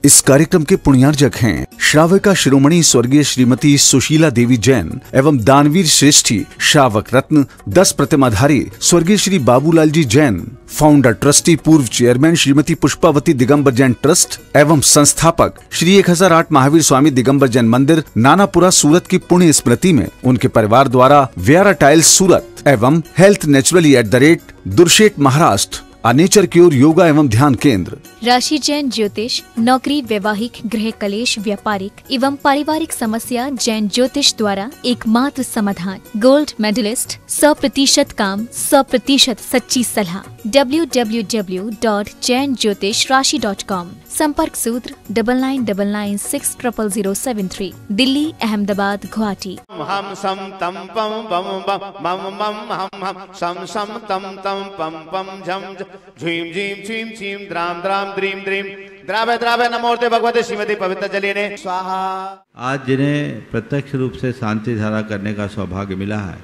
इस कार्यक्रम के पुण्यार्जक हैं श्राविका शिरोमणि स्वर्गीय श्रीमती सुशीला देवी जैन एवं दानवीर श्रेष्ठी श्रावक रत्न 10 प्रतिमाधारी स्वर्गीय श्री बाबूलाल जी जैन, फाउंडर ट्रस्टी पूर्व चेयरमैन श्रीमती पुष्पावती दिगंबर जैन ट्रस्ट एवं संस्थापक श्री 1008 महावीर स्वामी दिगंबर जैन मंदिर नानापुरा सूरत की पुण्य स्मृति में उनके परिवार द्वारा व्यारा टाइल्स सूरत एवं हेल्थ नेचुरली @दुर्शेट महाराष्ट्र नेचर क्योर योगा एवं ध्यान केंद्र, राशि जैन ज्योतिष, नौकरी, वैवाहिक, गृह कलेश, व्यापारिक एवं पारिवारिक समस्या जैन ज्योतिष द्वारा एकमात्र समाधान, गोल्ड मेडलिस्ट, 100% काम, 100% सच्ची सलाह। www.jainjyotishrashi.com। संपर्क सूत्र 9999600073, दिल्ली, अहमदाबाद, गुवाहाटी। हम सम तम पम पम पम मम मम हम सम सम तम तम पम पम झम झीम झीम छीम छीम द्राम द्राम द्रीम द्रीम द्रावे द्रावे नमोर्ते भगवते श्रीमती पवित्र जलिने स्वाहा। आज जिन्हें प्रत्यक्ष रूप से शांति धारा करने का सौभाग्य मिला है,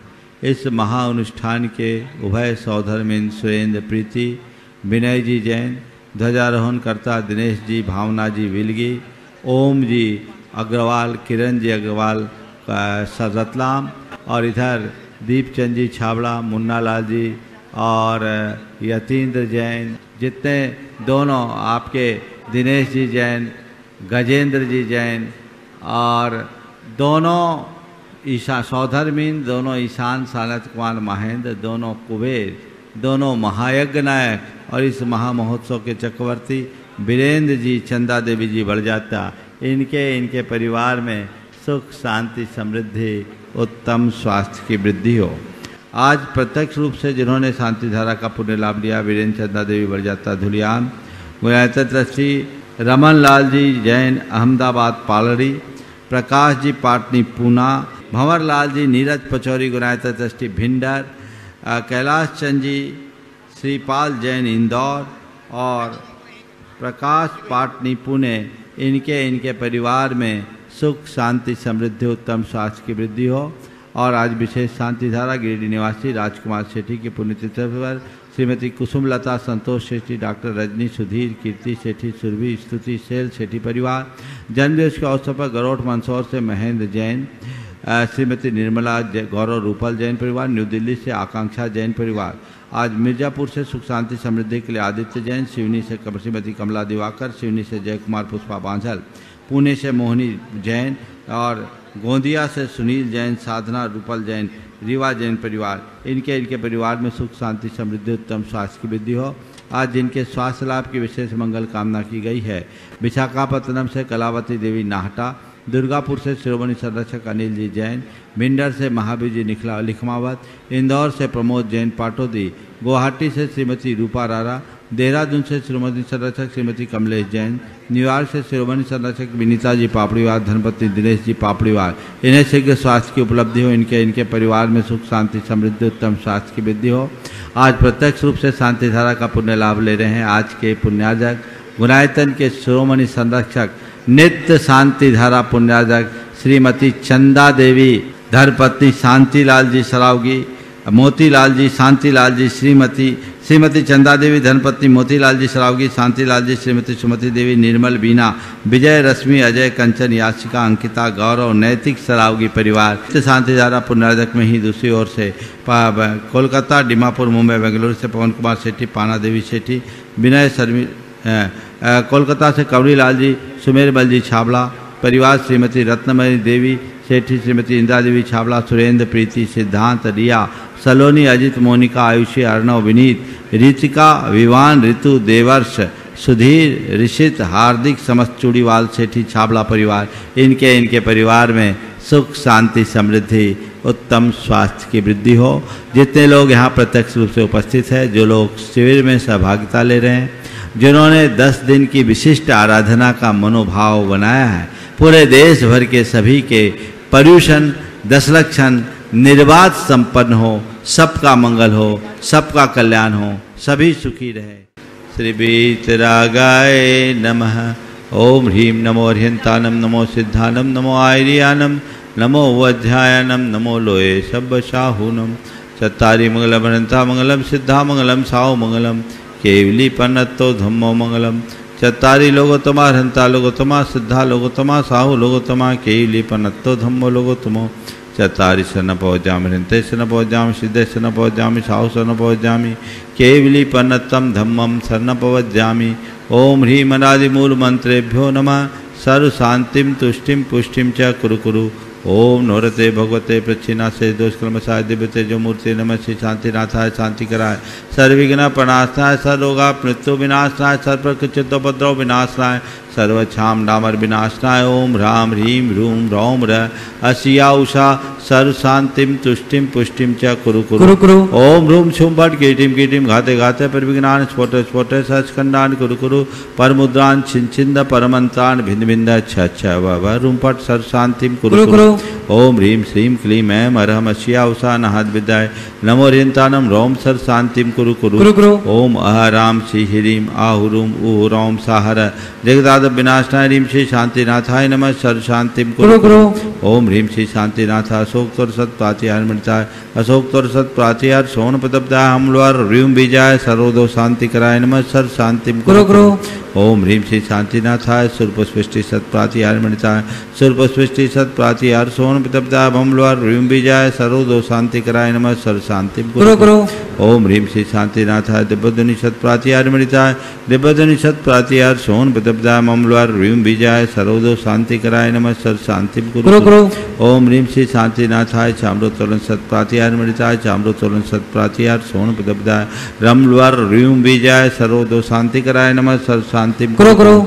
इस महाअनुष्ठान के उभय सौधर्मिन सुरेंद्र प्रीति, विनय जी जैन, ध्वजारोहण करता दिनेश जी, भावना जी विलगी, ओम जी अग्रवाल, किरण जी अग्रवाल रतलाम, और इधर दीपचंद जी छाबड़ा, मुन्ना लाल जी और यतीन्द्र जैन, जितने दोनों आपके दिनेश जी जैन, गजेंद्र जी जैन और दोनों ईशा सौधर्मीन, दोनों ईशान सानत कुमार महेंद्र, दोनों कुबेर, दोनों महायज्ञ नायक और इस महामहोत्सव के चक्रवर्ती वीरेंद्र जी, चंदा देवी जी बड़जात्या, इनके परिवार में सुख शांति समृद्धि उत्तम स्वास्थ्य की वृद्धि हो। आज प्रत्यक्ष रूप से जिन्होंने शांति धारा का पुण्य लाभ लिया, वीरेंद्र चंदा देवी बड़जात्या धुलियान, गुणायत ट्रस्टी रमन लाल जी जैन अहमदाबाद पालड़ी, प्रकाश जी पाटनी पूना, भंवर लाल जी नीरज पचौरी गुणायत ट्रस्टी भिंडर, कैलाश चंद जी श्रीपाल जैन इंदौर और प्रकाश पाटनी पुणे, इनके परिवार में सुख शांति समृद्धि उत्तम स्वास्थ्य की वृद्धि हो। और आज विशेष शांति धारा गिरिडीह निवासी राजकुमार सेठी की पुण्यतिथि पर श्रीमती कुसुमलता संतोष सेठी, डॉक्टर रजनी सुधीर, कीर्ति सेठी, सुरभि स्तुति सेल सेठी परिवार, जन्मदिवस के अवसर पर गरोठ मंदसौर से महेंद्र जैन, श्रीमती निर्मला गौरव रूपल जैन परिवार, न्यू दिल्ली से आकांक्षा जैन परिवार, आज मिर्जापुर से सुख शांति समृद्धि के लिए आदित्य जैन, शिवनी से श्रीमती कमला दिवाकर, शिवनी से जय कुमार पुष्पा बांझल, पुणे से मोहनी जैन और गोंदिया से सुनील जैन, साधना रूपल जैन, रीवा जैन परिवार, इनके परिवार में सुख शांति समृद्धि उत्तम स्वास्थ्य की वृद्धि हो। आज जिनके स्वास्थ्य लाभ की विशेष मंगल कामना की गई है, विशाखापत्तनम से कलावती देवी नाहटा, दुर्गापुर से शिरोमणि संरक्षक अनिल जी जैन, भिंडर से महावीर जी लिखमावत, इंदौर से प्रमोद जैन पाटोदी, गुवाहाटी से श्रीमती रूपा रारा, देहरादून से शिरोमणि संरक्षक श्रीमती कमलेश जैन, न्यूयॉर्क से शिरोमणि संरक्षक विनीता जी पापड़ीवार, धनपति दिनेश जी पापड़ीवार, इन्हें शीघ्र स्वास्थ्य की उपलब्धि हो, इनके परिवार में सुख शांति समृद्धि उत्तम स्वास्थ्य की वृद्धि हो। आज प्रत्यक्ष रूप से शांति धारा का पुण्य लाभ ले रहे हैं आज के पुण्यार्जक गुणायतन के शिरोमणि संरक्षक नित्य शांति धारा पुण्यार्जक श्रीमती चंदा देवी, धर्मपत्नी शांतिलाल जी सरावगी, मोतीलाल जी, शांतिलाल जी, श्रीमती चंदा देवी, धर्मपत्नी मोतीलाल जी सरावगी, शांतिलाल जी, श्रीमती सुमति देवी, निर्मल बीना, विजय रश्मि, अजय कंचन, याचिका अंकिता, गौरव, नैतिक सरावगी परिवार। शांति धारा पुण्यार्जक में ही दूसरी ओर से कोलकाता, डिमापुर, मुंबई, बेंगलुरु से पवन कुमार सेठी, पाना देवी सेठी, विनय शर्मी, कोलकाता से कंवरी लाल जी, सुमेरबल जी छाबड़ा परिवार, श्रीमती रत्नमयी देवी सेठी, श्रीमती इंदिरा देवी छाबड़ा, सुरेंद्र प्रीति, सिद्धांत, रिया, सलोनी, अजित, मोनिका, आयुषी, अर्णव, विनीत, ऋतिका, विवान, ऋतु, देवर्ष, सुधीर, ऋषित, हार्दिक, समस्त चूड़ीवाल सेठी छाबड़ा परिवार, इनके परिवार में सुख शांति समृद्धि उत्तम स्वास्थ्य की वृद्धि हो। जितने लोग यहाँ प्रत्यक्ष रूप से उपस्थित हैं, जो लोग शिविर में सहभागिता ले रहे हैं, जिन्होंने 10 दिन की विशिष्ट आराधना का मनोभाव बनाया है, पूरे देश भर के सभी के पर्यूषण 10 लक्षण निर्बाध संपन्न हो, सबका मंगल हो, सबका कल्याण हो, सभी सुखी रहे। श्री वीतरागाय नमः। ओम ह्रीं नमो अर्हंतानम, नमो सिद्धानम, नमो आयरियानम, नमो वध्यायनम, नमो लोये सब्बशाहूनम। चत्तारि मंगलम अनंता मंगलम, सिद्धा मंगलम, साओ मंगलम, केवली पन्नतो धम्मो मंगलम, चत्तारी लोगोत्तमा हंता लोगोत्तमा सिद्धा लोगोत्तमा साहु लोगोत्तमा केयली पनत्तो धम्मो लोगोत्तमो चत्तारी सन पहुँचामी हृंते सन पहुँचामी सिद्धे सन पहुँचामी साहु सन पहुँचामी केवली पन्नतम धम्मम शरण पवज्जामि। ओम ह्रीम अनादि मूल मंत्रेभ्यो नमः। सर्व शांतिम तुष्टिम पुष्टिम च कुरु कुरु। ओम नोरते भगवते प्रच्छिन्नासे दोषकल्मषाय दिव्य तेजो मूर्ति नमः। श्री शांतिनाथाय शांति कराय सर्वविघ्न प्रणाशनाय सर्वरोगा मृत्यु विनाशनाय सर्वप्रकृतिदोपद्रव विनाशनाय सर्वक्षाम डामर विनाशनाय। ओम ह्राम ह्रीम ह्रूम रौम र असिया उषा सर्व शांतिम तुष्टिम पुष्टिम च कुरु कुरु। ओम ह्रूम छुम भट कीटिम कीटिम घाते घाते परविघ्नान स्फोट स्फोट सचखंडान कुरु कुरु परमुद्रान छिंद परमंत्रान भिन्न भिन्न छ व रूम पट सर्व शांतिम कुरु कुरु। ओम ह्रीम श्रीम क्लीम ऐं अरहम अशिया उषा नहाद विद्याय नमो रियंतानम रोम सर शांतिम कुरु कुरु। ओम अहराम श्री ह्रीम आहुरूम ऊह रोम साहर जगदाद विनाशनाय ह्रीम श्री शांतिनाथाय नमः। सर शांतिम कुरु कुरु। ओम ह्रीम श्री शांतिनाथ अशोक तोर सत प्रातिहार मृताय अशोक तोर सत प्रातिहार सोन प्रतपदाय हमलवार ह्रीम बीजाय सर्वदो शांति कराय नमः। सर शांतिम कुरु कुरु। ओम ह्रीम श्री शांतिनाथाय सुरपुष्टि सत प्रातिहार मृताय सुरपुष्टि सत प्रातिहार सोन प्रतपदाय हमलवार ह्रीम बीजाय सर्वदो शांति कराय नमः। सर शांतिम कुरु कुरु। ओम ह्रीम श्री शांतिनाथाय दिव्यध्वनि सत प्रातिहार मृताय दिव्यध्वनि सत प्रातिहार सोन प्रतपदाय हमलवार ह्रीम बीजाय सर्वदो शांति कराय नमः। सर शांतिम कुरु कुरु। ओम ह्रीम श्री शांतिनाथाय चाम्रोत्तोलन सत प्रातिहार मृताय चाम्रोत्तोलन सत प्रातिहार सोन प्रतपदाय रमलवार ह्रीम बीजाय सर्वदो शांति कराय नमः। सर शांतिम कुरु कुरु।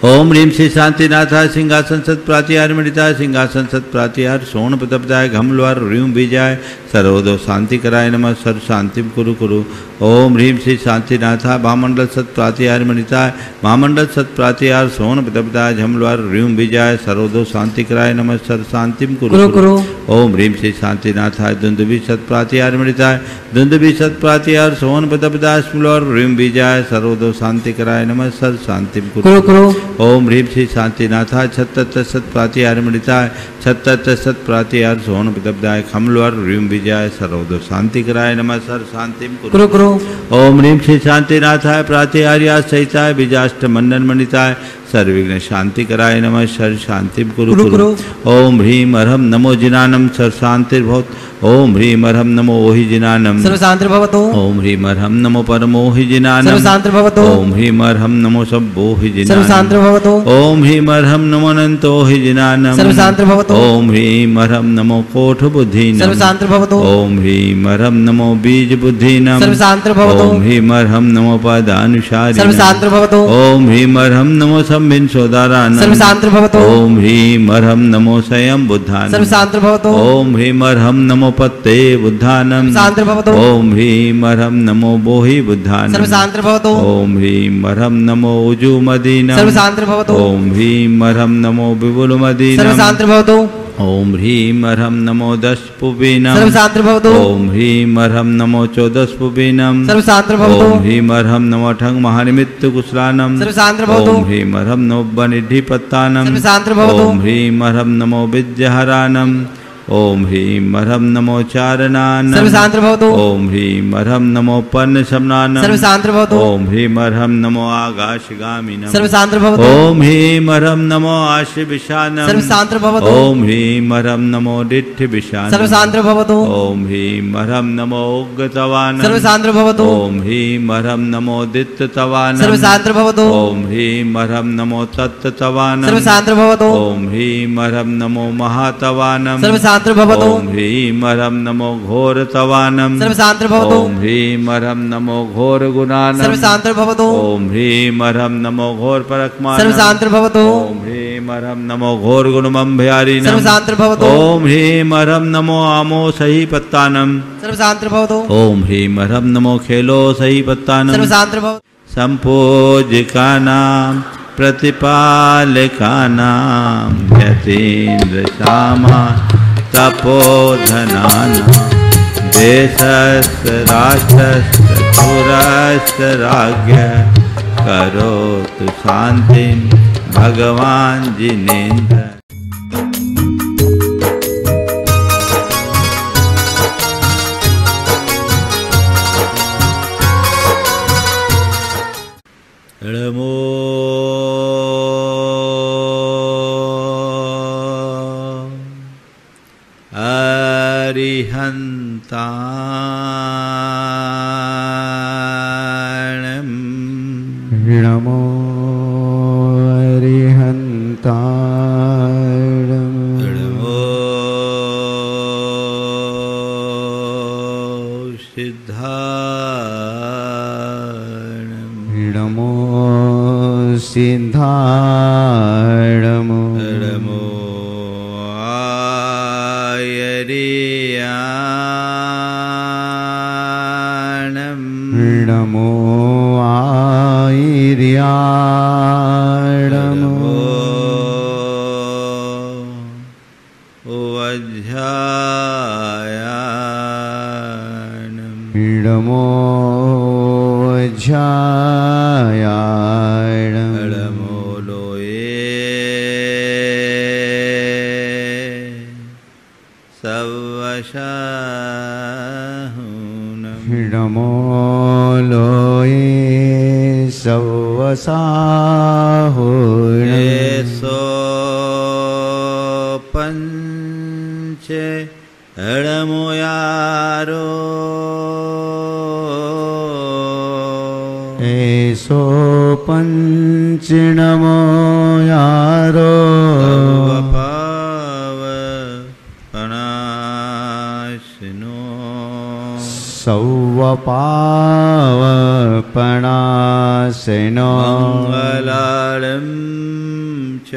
ओम ह्रीम श्री शांतिनाथाय सिंहासन सत प्रातिहार मृताय सिंहासन सत प्रातिहार सोन प्रतपदाय घमलवार ह्रीम बीजाय सर्वदो शांति कराय नमः। सर शांतिम कुरु कुरु। ओम ह्रीम श्री शांतिनाथाय महामंडल सत प्रातिहार मृताय महामंडल सत प्रातिहार सोन प्रतपदाय झमलवार ह्रीम बीजाय सर्वदो शांति कराय नमः। सर शांतिम कुरु कुरु। ओम ह्रीम श्री शांतिनाथाय दुंदुभि सत प्रातिहार मृताय दुंदुभि सत प्रातिहार सोन प्रतपदाय स्मलवार ह्रीम बीजाय सर्वदो शांति कराय नमः। सर शांतिम कुरु कुरु। ओम ह्रीम श्री शांतिनाथाय छत्तर सत प्रातिहार मृताय छत्तर सत प्रातिहार सोन प्रतपदाय खमलवार ह्रीम बीजाय सर्वदो शांति कराय नमः। सर शांतिम कुरु कुरु। ओम ह्रीम श्री शांतिनाथाय प्रातिहार्या सहिताय बीजाष्ट मंडन मणिताय सर्वविघ्न शांति कराय नमः। सर शांतिम कुरु कुरु। ओम ह्रीम अरहम नमो जिनानम सर शांतिर्भवत्। ओम ह्रीम अरहम नमो ओहि जिनानम सर्व शांतिर्भवतु। ओम ह्रीम अरहम नमो परमोहि जिनानम सर्व शांतिर्भवतु। ओम ह्रीम अरहम नमो सब्बोहि जिनानम सर्व शांतिर्भवतु। ओम ह्रीम अरहम नमो अनंतोहि जिनानम सर्व शांतिर्भवतु। ओम ह्रीम अरहम नमो कोठ बुद्धिनम सर्व शांतिर्भवतु। ओम ह्रीम अरहम नमो बीज बुद्धिनम सर्व शांतिर्भवतु। ओम ह्रीम अरहम नमो पदानुसारिणम सर्व शांतिर्भवतु। ओम ह्रीम अरहम नमो सम्मिन सोदारानम सर्व शांतिर्भवतु। ओम ह्रीम अरहम नमो स्वयं बुद्धानम सर्व शांतिर्भवतु। ओम ह्रीम अरहम नमो पत्ते बुद्धानम शांतिर्भवतु। ओम ह्रीम अरहम नमो बोहि बुद्धानम सर्व शांतिर्भवतु। ओम ह्रीम अरहम नमो उजु मदीनम सर्व शांतिर्भवतु। ओम ह्रीम अरहम नमो विपुल सर्व मदीनम शांतिर्भवतु। ओम ह्रीम अरहम नमो दश पुबीनम सर्व शांतिर्भवतु। ओम ह्रीम अरहम नमो चौदश पुबीनम सर्व शांतिर्भवतु। ओम ह्रीम अरहम नमो ठंग महानिमित्त कुशलानम सर्व शांतिर्भवतु। ओम ह्रीम अरहम नमो बनिधि पत्तानम सर्व शांतिर्भवतु। ओम ह्रीम अरहम नमो विद्याहरानम ओम ह्रीम अरहम नमो चारणानम सर्व शांतिर्भवतु। ओम ह्रीम अरहम नमो पन्न शमनानम सर्व शांतिर्भवतु। ओम ह्रीम अरहम नमो आकाशगामिनम सर्व शांतिर्भवतु। ओम ह्रीम अरहम नमो आशि विशानम सर्व शांतिर्भवतु। ओम ह्रीम अरहम नमो डिठ्ठ विशानम सर्व शांतिर्भवतु। ओम ह्रीम अरहम नमो उग्गतवानम सर्व शांतिर्भवतु। ओम ह्रीम अरहम नमो दित्तवानम सर्व शांतिर्भवतु। ओम ह्रीम अरहम नमो तत्तवानम सर्व शांतिर्भवतु। ओम ह्रीम अरहम नमो महातवानम सर्व शांतिर्भवतु। ओम ह्रीम अरहम नमो घोर तवानम सर्व शांतिर्भवतु। ओम ह्रीम अरहम नमो घोर गुणानम सर्व शांतिर्भवतु। ओम ह्रीम अरहम नमो घोर परक्मानम सर्व शांतिर्भवतु। ओम ह्रीम अरहम नमो घोर गुणमं भयारिनम सर्व शांतिर्भवतु। ओम ह्रीम अरहम नमो आमो सही पत्तानम सर्व शांतिर्भवतु। ओम ह्रीम अरहम नमो खेलो सही सर्व पत्तानम शांतिर्भवतु। संपूजिकानां प्रतिपालकानां यतीन्द्र श्यामा तपोधनानां देशस्य राष्ट्रस्य पुरस्य राज्ञ करोतु शांतिं भगवान जिनेन्द्र। नमो अरिहन्ताणम् नमो अरिहन्ताणम् नमो सिद्धाणम् नमो सिद्धाणम् नमो आयर्याणम् नमो आयर्याणम् वज्रायाणम् नमो वज्रायाणम् नमो लोये सवशाहुनम् नमो लोये सवसाहुनम् सो पंच नमो यारो एसो पंच नमो यारो सौवपावपणासिनो मंगलालं च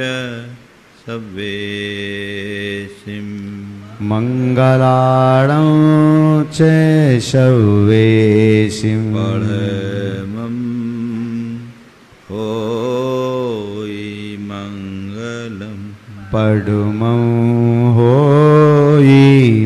सव्वेसिं मंगलाणं च शवेशिं परमं होयि मंगलम् पडुमं होयि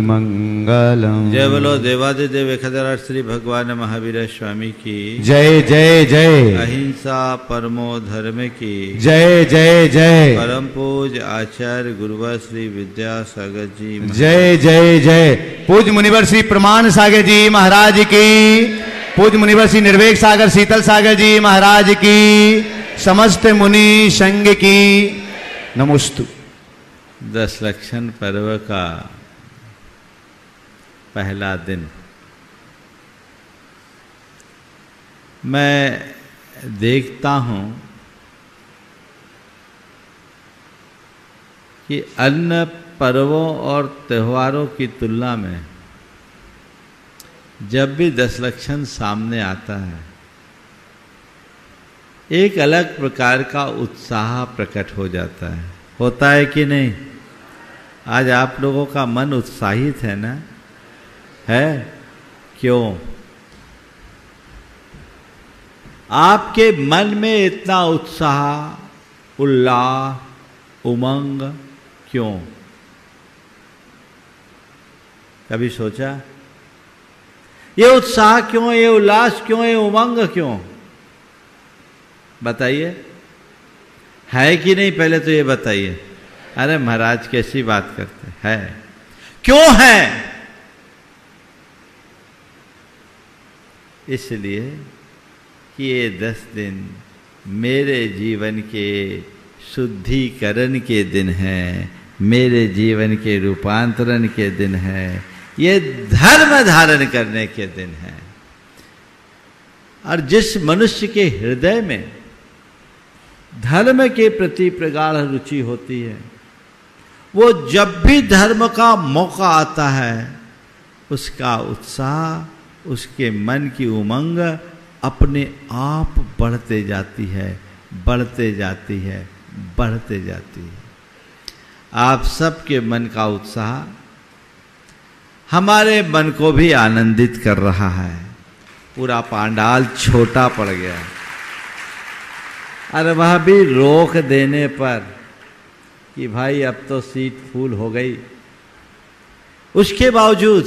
मंगलम्। जय बोलो देवादिदेव खदराज श्री भगवान महावीर स्वामी की जय जय जय। अहिंसा परमो धर्म की जय जय जय। परम पूज आचार्य गुरुवर श्री विद्यासागर जी जय जय जय। पूज्य मुनिवर श्री प्रमाण सागर जी महाराज की, पूज्य मुनिवर श्री निर्वेक सागर शीतल सागर जी महाराज की, समस्त मुनि संघ की नमोस्तु। 10 लक्षण पर्व का पहला दिन मैं देखता हूँ कि अन्य पर्वों और त्योहारों की तुलना में जब भी 10 लक्षण सामने आता है एक अलग प्रकार का उत्साह प्रकट हो जाता है। होता है कि नहीं? आज आप लोगों का मन उत्साहित है ना? है क्यों? आपके मन में इतना उत्साह, उल्लास, उमंग क्यों? कभी सोचा ये उत्साह क्यों, ये उल्लास क्यों, ये उमंग क्यों? बताइए, है कि नहीं? पहले तो ये बताइए। अरे महाराज कैसी बात करते हैं? क्यों है? इसलिए कि ये 10 दिन मेरे जीवन के शुद्धिकरण के दिन हैं, मेरे जीवन के रूपांतरण के दिन हैं, ये धर्म धारण करने के दिन हैं। और जिस मनुष्य के हृदय में धर्म के प्रति प्रगाढ़ रुचि होती है, वो जब भी धर्म का मौका आता है उसका उत्साह, उसके मन की उमंग अपने आप बढ़ते जाती है, बढ़ते जाती है, बढ़ते जाती है। आप सबके मन का उत्साह हमारे मन को भी आनंदित कर रहा है। पूरा पांडाल छोटा पड़ गया, अरे वह भी रोक देने पर कि भाई अब तो सीट फुल हो गई, उसके बावजूद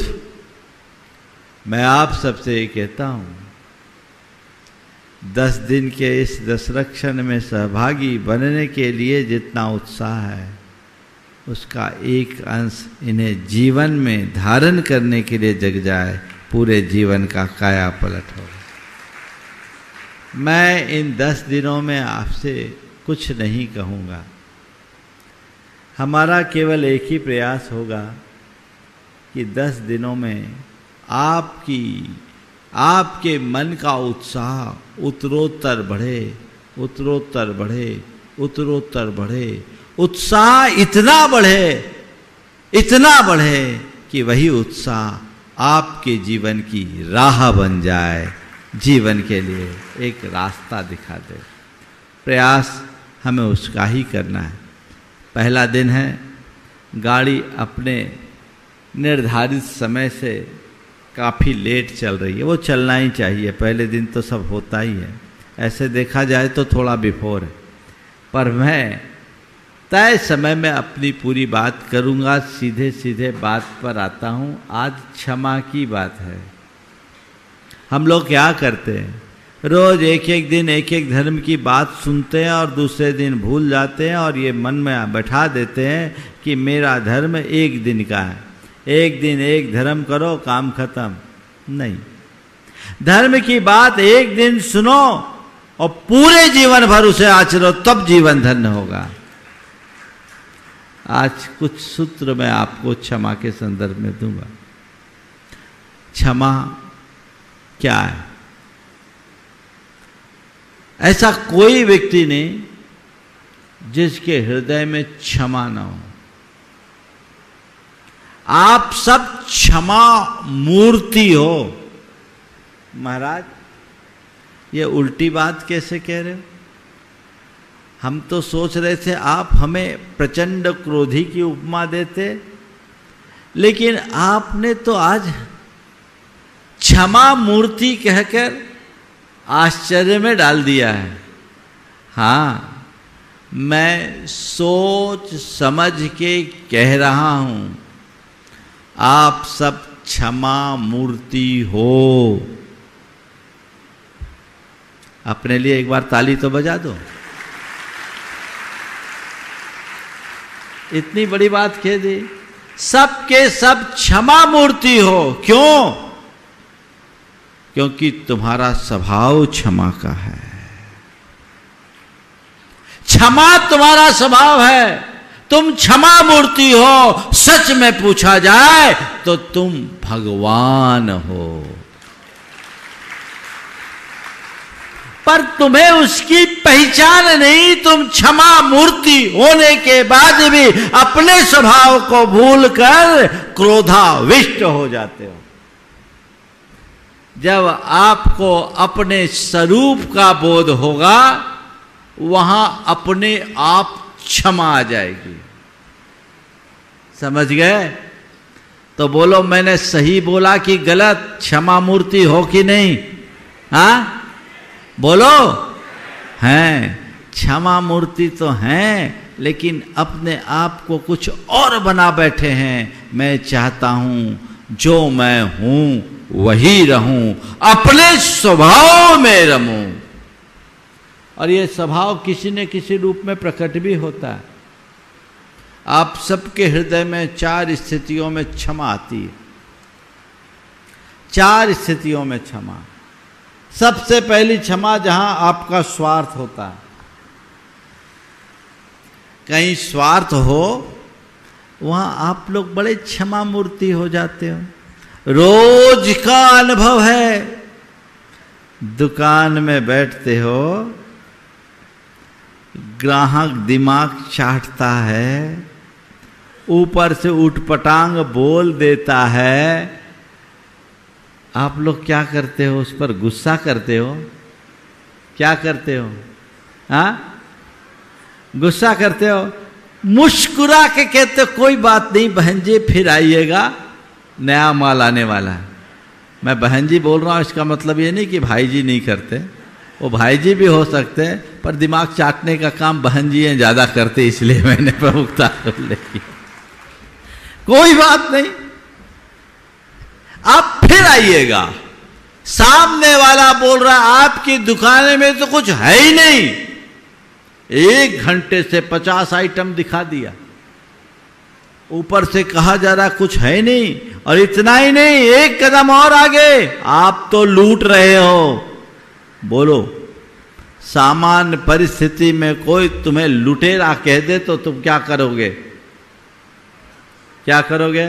मैं आप सबसे ये कहता हूं 10 दिन के इस 10 लक्षण में सहभागी बनने के लिए जितना उत्साह है उसका एक अंश इन्हें जीवन में धारण करने के लिए जग जाए, पूरे जीवन का काया पलट हो। मैं इन 10 दिनों में आपसे कुछ नहीं कहूँगा। हमारा केवल एक ही प्रयास होगा कि 10 दिनों में आपके मन का उत्साह उत्तरोत्तर बढ़े, उत्तरोत्तर बढ़े, उत्तरोत्तर बढ़े। उत्साह इतना बढ़े कि वही उत्साह आपके जीवन की राह बन जाए, जीवन के लिए एक रास्ता दिखा दे। प्रयास हमें उसका ही करना है। पहला दिन है, गाड़ी अपने निर्धारित समय से काफ़ी लेट चल रही है, वो चलना ही चाहिए। पहले दिन तो सब होता ही है, ऐसे देखा जाए तो थोड़ा बिफोर है, पर मैं तय समय में अपनी पूरी बात करूँगा। सीधे सीधे बात पर आता हूँ। आज क्षमा की बात है। हम लोग क्या करते हैं, रोज एक एक दिन एक एक धर्म की बात सुनते हैं और दूसरे दिन भूल जाते हैं और ये मन में बैठा देते हैं कि मेरा धर्म एक दिन का है, एक दिन एक धर्म करो, काम खत्म। नहीं, धर्म की बात एक दिन सुनो और पूरे जीवन भर उसे आचरो, तब जीवन धन्य होगा। आज कुछ सूत्र मैं आपको क्षमा के संदर्भ में दूंगा। क्षमा क्या है? ऐसा कोई व्यक्ति नहीं जिसके हृदय में क्षमा न हो। आप सब क्षमा मूर्ति हो। महाराज, ये उल्टी बात कैसे कह रहे हो? हम तो सोच रहे थे आप हमें प्रचंड क्रोधी की उपमा देते, लेकिन आपने तो आज क्षमा मूर्ति कहकर आश्चर्य में डाल दिया है। हाँ, मैं सोच समझ के कह रहा हूं, आप सब क्षमा मूर्ति हो। अपने लिए एक बार ताली तो बजा दो। इतनी बड़ी बात कह दी, सबके सब क्षमा मूर्ति हो। क्यों? क्योंकि तुम्हारा स्वभाव क्षमा का है। क्षमा तुम्हारा स्वभाव है, तुम क्षमा मूर्ति हो। सच में पूछा जाए तो तुम भगवान हो, पर तुम्हें उसकी पहचान नहीं। तुम क्षमा मूर्ति होने के बाद भी अपने स्वभाव को भूलकर क्रोधाविष्ट हो जाते हो। जब आपको अपने स्वरूप का बोध होगा, वहां अपने आप क्षमा आ जाएगी। समझ गए? तो बोलो, मैंने सही बोला कि गलत? क्षमा मूर्ति हो कि नहीं? हाँ बोलो। हैं, क्षमा मूर्ति तो हैं, लेकिन अपने आप को कुछ और बना बैठे हैं। मैं चाहता हूं जो मैं हूं वही रहूं, अपने स्वभाव में रमूं। और ये स्वभाव किसी न किसी रूप में प्रकट भी होता है। आप सबके हृदय में 4 स्थितियों में क्षमा आती है। 4 स्थितियों में क्षमा। सबसे पहली क्षमा जहां आपका स्वार्थ होता है। कहीं स्वार्थ हो, वहां आप लोग बड़े क्षमा मूर्ति हो जाते हो। रोज का अनुभव है। दुकान में बैठते हो, ग्राहक दिमाग चाटता है, ऊपर से उठपटांग बोल देता है। आप लोग क्या करते हो? उस पर गुस्सा करते हो? क्या करते हो? हाँ, गुस्सा करते हो? मुस्कुरा के कहते हो कोई बात नहीं बहन जी, फिर आइएगा, नया माल आने वाला है। मैं बहन जी बोल रहा हूं, इसका मतलब ये नहीं कि भाई जी नहीं करते, वो भाई जी भी हो सकते हैं, पर दिमाग चाटने का काम बहन जी ज्यादा करते, इसलिए मैंने प्रमुखता उल्लेख की। कोई बात नहीं, आप फिर आइएगा। सामने वाला बोल रहा आपकी दुकान में तो कुछ है ही नहीं, 1 घंटे से 50 आइटम दिखा दिया, ऊपर से कहा जा रहा कुछ है नहीं, और इतना ही नहीं, 1 कदम और आगे आप तो लूट रहे हो। बोलो सामान्य परिस्थिति में कोई तुम्हें लुटेरा कह दे तो तुम क्या करोगे? क्या करोगे?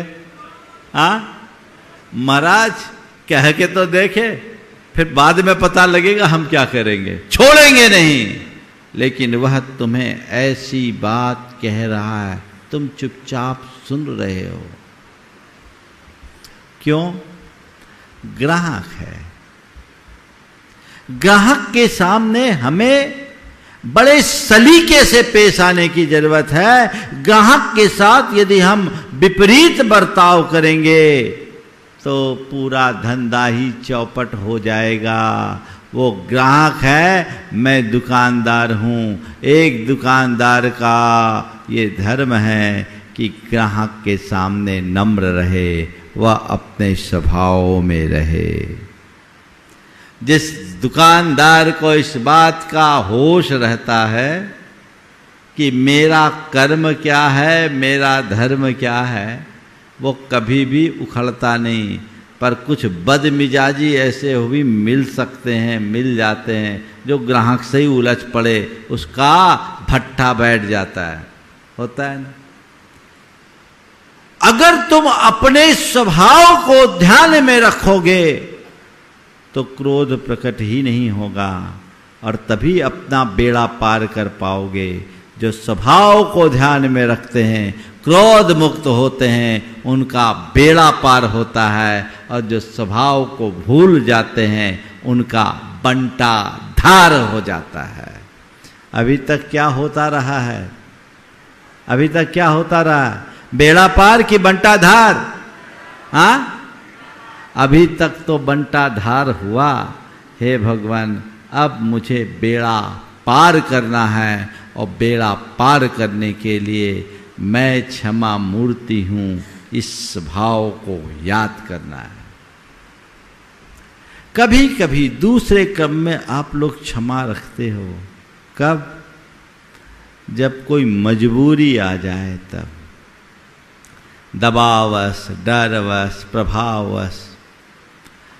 महाराज कह के तो देखे, फिर बाद में पता लगेगा हम क्या करेंगे, छोड़ेंगे नहीं। लेकिन वह तुम्हें ऐसी बात कह रहा है, तुम चुपचाप सुन रहे हो। क्यों? ग्राहक है। ग्राहक के सामने हमें बड़े सलीके से पेश आने की जरूरत है। ग्राहक के साथ यदि हम विपरीत बर्ताव करेंगे तो पूरा धंधा ही चौपट हो जाएगा। वो ग्राहक है, मैं दुकानदार हूं। एक दुकानदार का ये धर्म है कि ग्राहक के सामने नम्र रहे, वह अपने स्वभाव में रहे। जिस दुकानदार को इस बात का होश रहता है कि मेरा कर्म क्या है, मेरा धर्म क्या है, वो कभी भी उखड़ता नहीं। पर कुछ बदमिजाजी ऐसे भी मिल सकते हैं, मिल जाते हैं, जो ग्राहक से ही उलझ पड़े, उसका भट्ठा बैठ जाता है, होता है ना। अगर तुम अपने स्वभाव को ध्यान में रखोगे तो क्रोध प्रकट ही नहीं होगा और तभी अपना बेड़ा पार कर पाओगे। जो स्वभाव को ध्यान में रखते हैं, क्रोध मुक्त होते हैं, उनका बेड़ा पार होता है। और जो स्वभाव को भूल जाते हैं, उनका बंटा धार हो जाता है। अभी तक क्या होता रहा है? अभी तक क्या होता रहा? बेड़ा पार की बंटा धार? हाँ, अभी तक तो बंटा धार हुआ। हे भगवान, अब मुझे बेड़ा पार करना है और बेड़ा पार करने के लिए मैं क्षमा मूर्ति हूं, इस भाव को याद करना है। कभी कभी दूसरे क्रम में आप लोग क्षमा रखते हो। कब? जब कोई मजबूरी आ जाए तब, दबावश, डरवश, प्रभावश।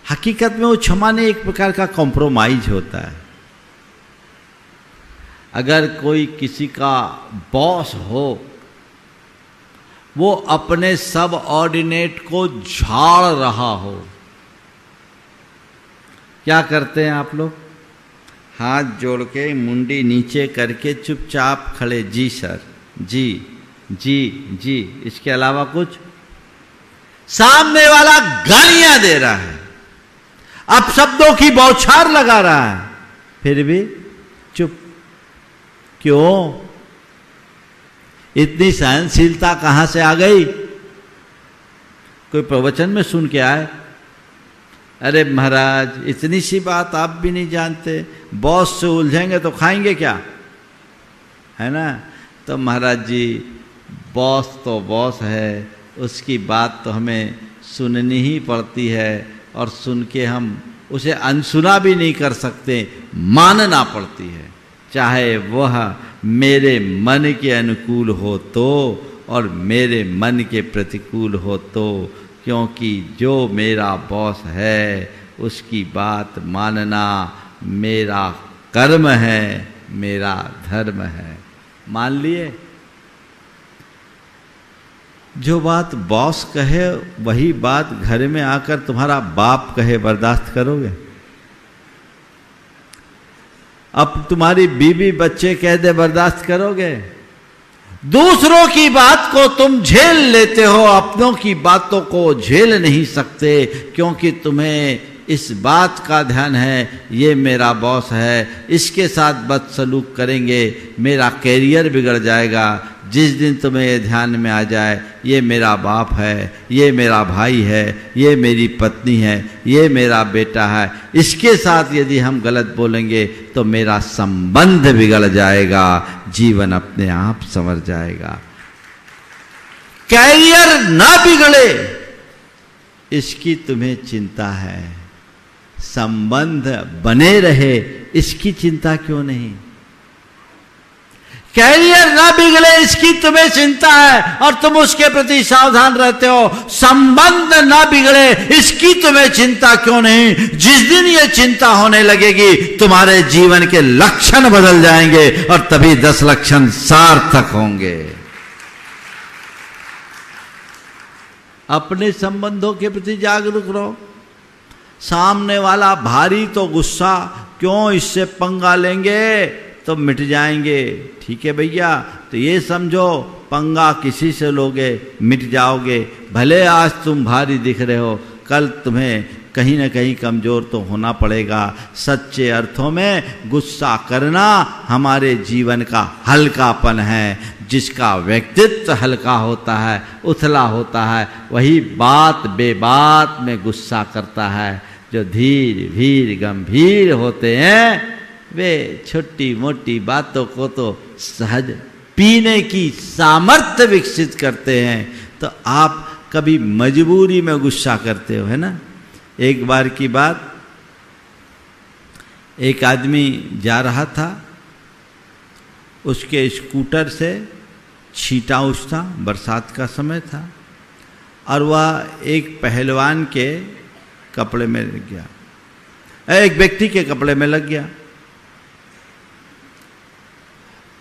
हकीकत में वो क्षमा नहीं, एक प्रकार का कॉम्प्रोमाइज होता है। अगर कोई किसी का बॉस हो, वो अपने सब ऑर्डिनेट को झाड़ रहा हो, क्या करते हैं आप लोग? हाथ जोड़ के मुंडी नीचे करके चुपचाप खड़े, जी सर, जी जी जी, इसके अलावा कुछ? सामने वाला गालियां दे रहा है, अपशब्दों की बौछार लगा रहा है, फिर भी चुप। क्यों? इतनी सहनशीलता कहां से आ गई? कोई प्रवचन में सुन के आए, अरे महाराज इतनी सी बात आप भी नहीं जानते, बॉस से उलझेंगे तो खाएंगे क्या, है ना। तो महाराज जी, बॉस तो बॉस है, उसकी बात तो हमें सुननी ही पड़ती है, और सुन के हम उसे अनसुना भी नहीं कर सकते, मानना पड़ती है, चाहे वह मेरे मन के अनुकूल हो तो और मेरे मन के प्रतिकूल हो तो। क्योंकि जो मेरा बॉस है उसकी बात मानना मेरा कर्म है, मेरा धर्म है। मान लिए? जो बात बॉस कहे वही बात घर में आकर तुम्हारा बाप कहे, बर्दाश्त करोगे? अब तुम्हारी बीवी बच्चे कह दे, बर्दाश्त करोगे? दूसरों की बात को तुम झेल लेते हो, अपनों की बातों को झेल नहीं सकते, क्योंकि तुम्हें इस बात का ध्यान है ये मेरा बॉस है, इसके साथ बदसलूक करेंगे मेरा कैरियर बिगड़ जाएगा। जिस दिन तुम्हें ये ध्यान में आ जाए ये मेरा बाप है, ये मेरा भाई है, ये मेरी पत्नी है, ये मेरा बेटा है, इसके साथ यदि हम गलत बोलेंगे तो मेरा संबंध बिगड़ जाएगा, जीवन अपने आप संवर जाएगा। कैरियर ना बिगड़े इसकी तुम्हें चिंता है, संबंध बने रहे इसकी चिंता क्यों नहीं? कैरियर ना बिगड़े इसकी तुम्हें चिंता है और तुम उसके प्रति सावधान रहते हो। संबंध ना बिगड़े इसकी तुम्हें चिंता क्यों नहीं? जिस दिन ये चिंता होने लगेगी तुम्हारे जीवन के लक्षण बदल जाएंगे और तभी 10 लक्षण सार्थक होंगे। अपने संबंधों के प्रति जागरूक रहो। सामने वाला भारी तो गुस्सा, क्यों इससे पंगा लेंगे तो मिट जाएंगे। ठीक है भैया, तो ये समझो पंगा किसी से लोगे मिट जाओगे। भले आज तुम भारी दिख रहे हो, कल तुम्हें कहीं ना कहीं कमजोर तो होना पड़ेगा। सच्चे अर्थों में गुस्सा करना हमारे जीवन का हल्कापन है। जिसका व्यक्तित्व हल्का होता है, उथला होता है, वही बात बेबात में गुस्सा करता है। जो धीर भीर गंभीर होते हैं वे छोटी मोटी बातों को तो सहज पीने की सामर्थ्य विकसित करते हैं। तो आप कभी मजबूरी में गुस्सा करते हो, है ना? एक बार की बात, एक आदमी जा रहा था, उसके स्कूटर से छींटा उछता, बरसात का समय था, और वह एक पहलवान के कपड़े में लग गया, एक व्यक्ति के कपड़े में लग गया।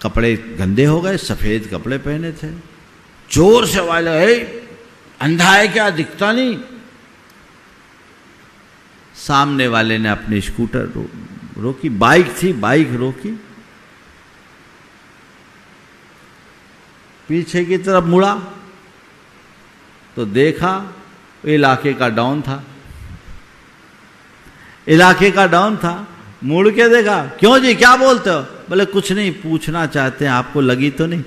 कपड़े गंदे हो गए, सफेद कपड़े पहने थे। जोर से वाले, अंधा है क्या, दिखता नहीं? सामने वाले ने अपनी स्कूटर रोकी, बाइक थी, बाइक रोकी, पीछे की तरफ मुड़ा तो देखा इलाके का डॉन था। इलाके का डॉन था। मुड़ के देखा, क्यों जी क्या बोलते हो? बोले कुछ नहीं, पूछना चाहते हैं आपको लगी तो नहीं?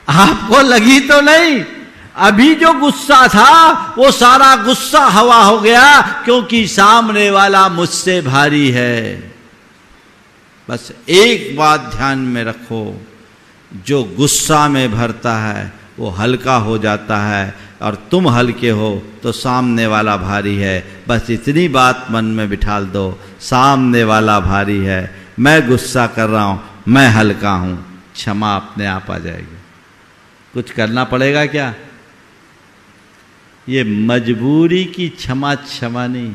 आपको लगी तो नहीं? अभी जो गुस्सा था वो सारा गुस्सा हवा हो गया, क्योंकि सामने वाला मुझसे भारी है। बस एक बात ध्यान में रखो, जो गुस्सा में भरता है वो हल्का हो जाता है, और तुम हल्के हो तो सामने वाला भारी है। बस इतनी बात मन में बिठाल दो, सामने वाला भारी है, मैं गुस्सा कर रहा हूं, मैं हल्का हूं, क्षमा अपने आप आ जाएगी। कुछ करना पड़ेगा क्या? ये मजबूरी की क्षमा नहीं।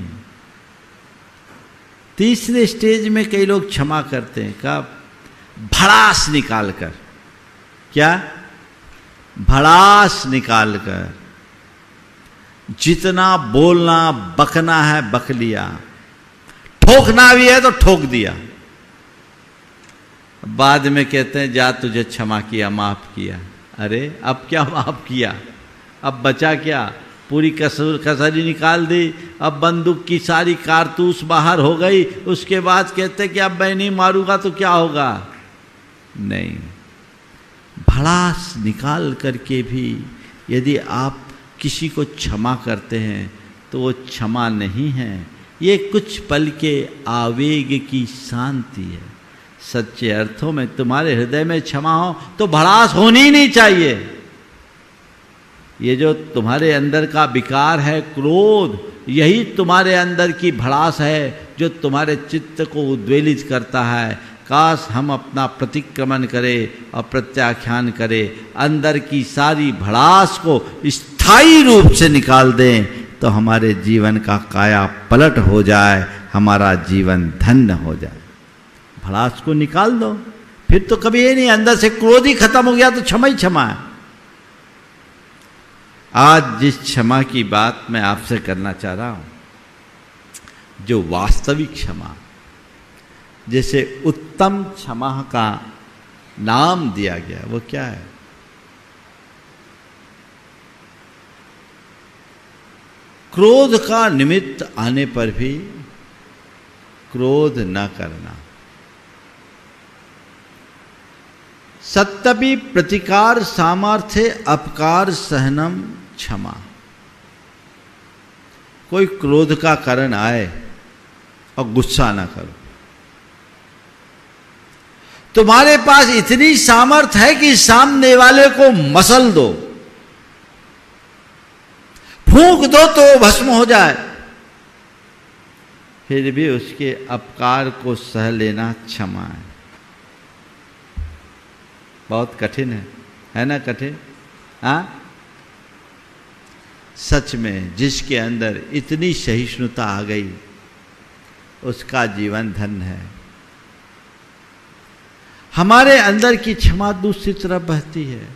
तीसरे स्टेज में कई लोग क्षमा करते हैं, कब? भड़ास निकाल कर। क्या? भड़ास निकाल कर। जितना बोलना बकना है बक लिया, ठोकना भी है तो ठोक दिया। बाद में कहते हैं जा तुझे क्षमा किया, माफ किया। अरे अब क्या माफ किया? अब बचा क्या? पूरी कसरी निकाल दी, अब बंदूक की सारी कारतूस बाहर हो गई। उसके बाद कहते कि अब मैं नहीं मारूंगा तो क्या होगा? नहीं, भड़ास निकाल करके भी यदि आप किसी को क्षमा करते हैं तो वो क्षमा नहीं है, ये कुछ पल के आवेग की शांति है। सच्चे अर्थों में तुम्हारे हृदय में क्षमा हो तो भड़ास होनी ही नहीं चाहिए। ये जो तुम्हारे अंदर का विकार है क्रोध, यही तुम्हारे अंदर की भड़ास है जो तुम्हारे चित्त को उद्वेलित करता है। काश हम अपना प्रतिक्रमण करें और प्रत्याख्यान करें, अंदर की सारी भड़ास को स्थायी रूप से निकाल दें, तो हमारे जीवन का काया पलट हो जाए, हमारा जीवन धन्य हो जाए। भड़ास को निकाल दो, फिर तो कभी ये नहीं अंदर से क्रोध ही खत्म हो गया तो क्षमा ही क्षमा है। आज जिस क्षमा की बात मैं आपसे करना चाह रहा हूं, जो वास्तविक क्षमा, जैसे उत्तम क्षमा का नाम दिया गया, वो क्या है? क्रोध का निमित्त आने पर भी क्रोध न करना। सत्यपि प्रतिकार सामर्थ्य अपकार सहनम क्षमा। कोई क्रोध का कारण आए और गुस्सा ना करो। तुम्हारे पास इतनी सामर्थ्य है कि सामने वाले को मसल दो, फूंक दो तो भस्म हो जाए, फिर भी उसके अपकार को सह लेना क्षमा है। बहुत कठिन है ना कठिन? हाँ, सच में जिसके अंदर इतनी सहिष्णुता आ गई उसका जीवन धन्य है। हमारे अंदर की क्षमा दूसरी तरफ बहती है।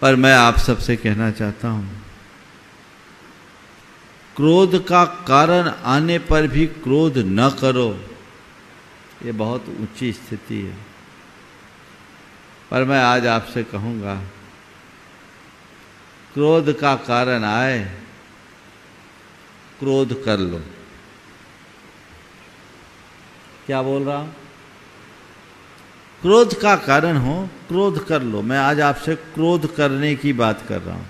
पर मैं आप सबसे कहना चाहता हूं, क्रोध का कारण आने पर भी क्रोध न करो, ये बहुत ऊंची स्थिति है। पर मैं आज आपसे कहूंगा, क्रोध का कारण आए, क्रोध कर लो। क्या बोल रहा हूं? क्रोध का कारण हो, क्रोध कर लो। मैं आज आपसे क्रोध करने की बात कर रहा हूं।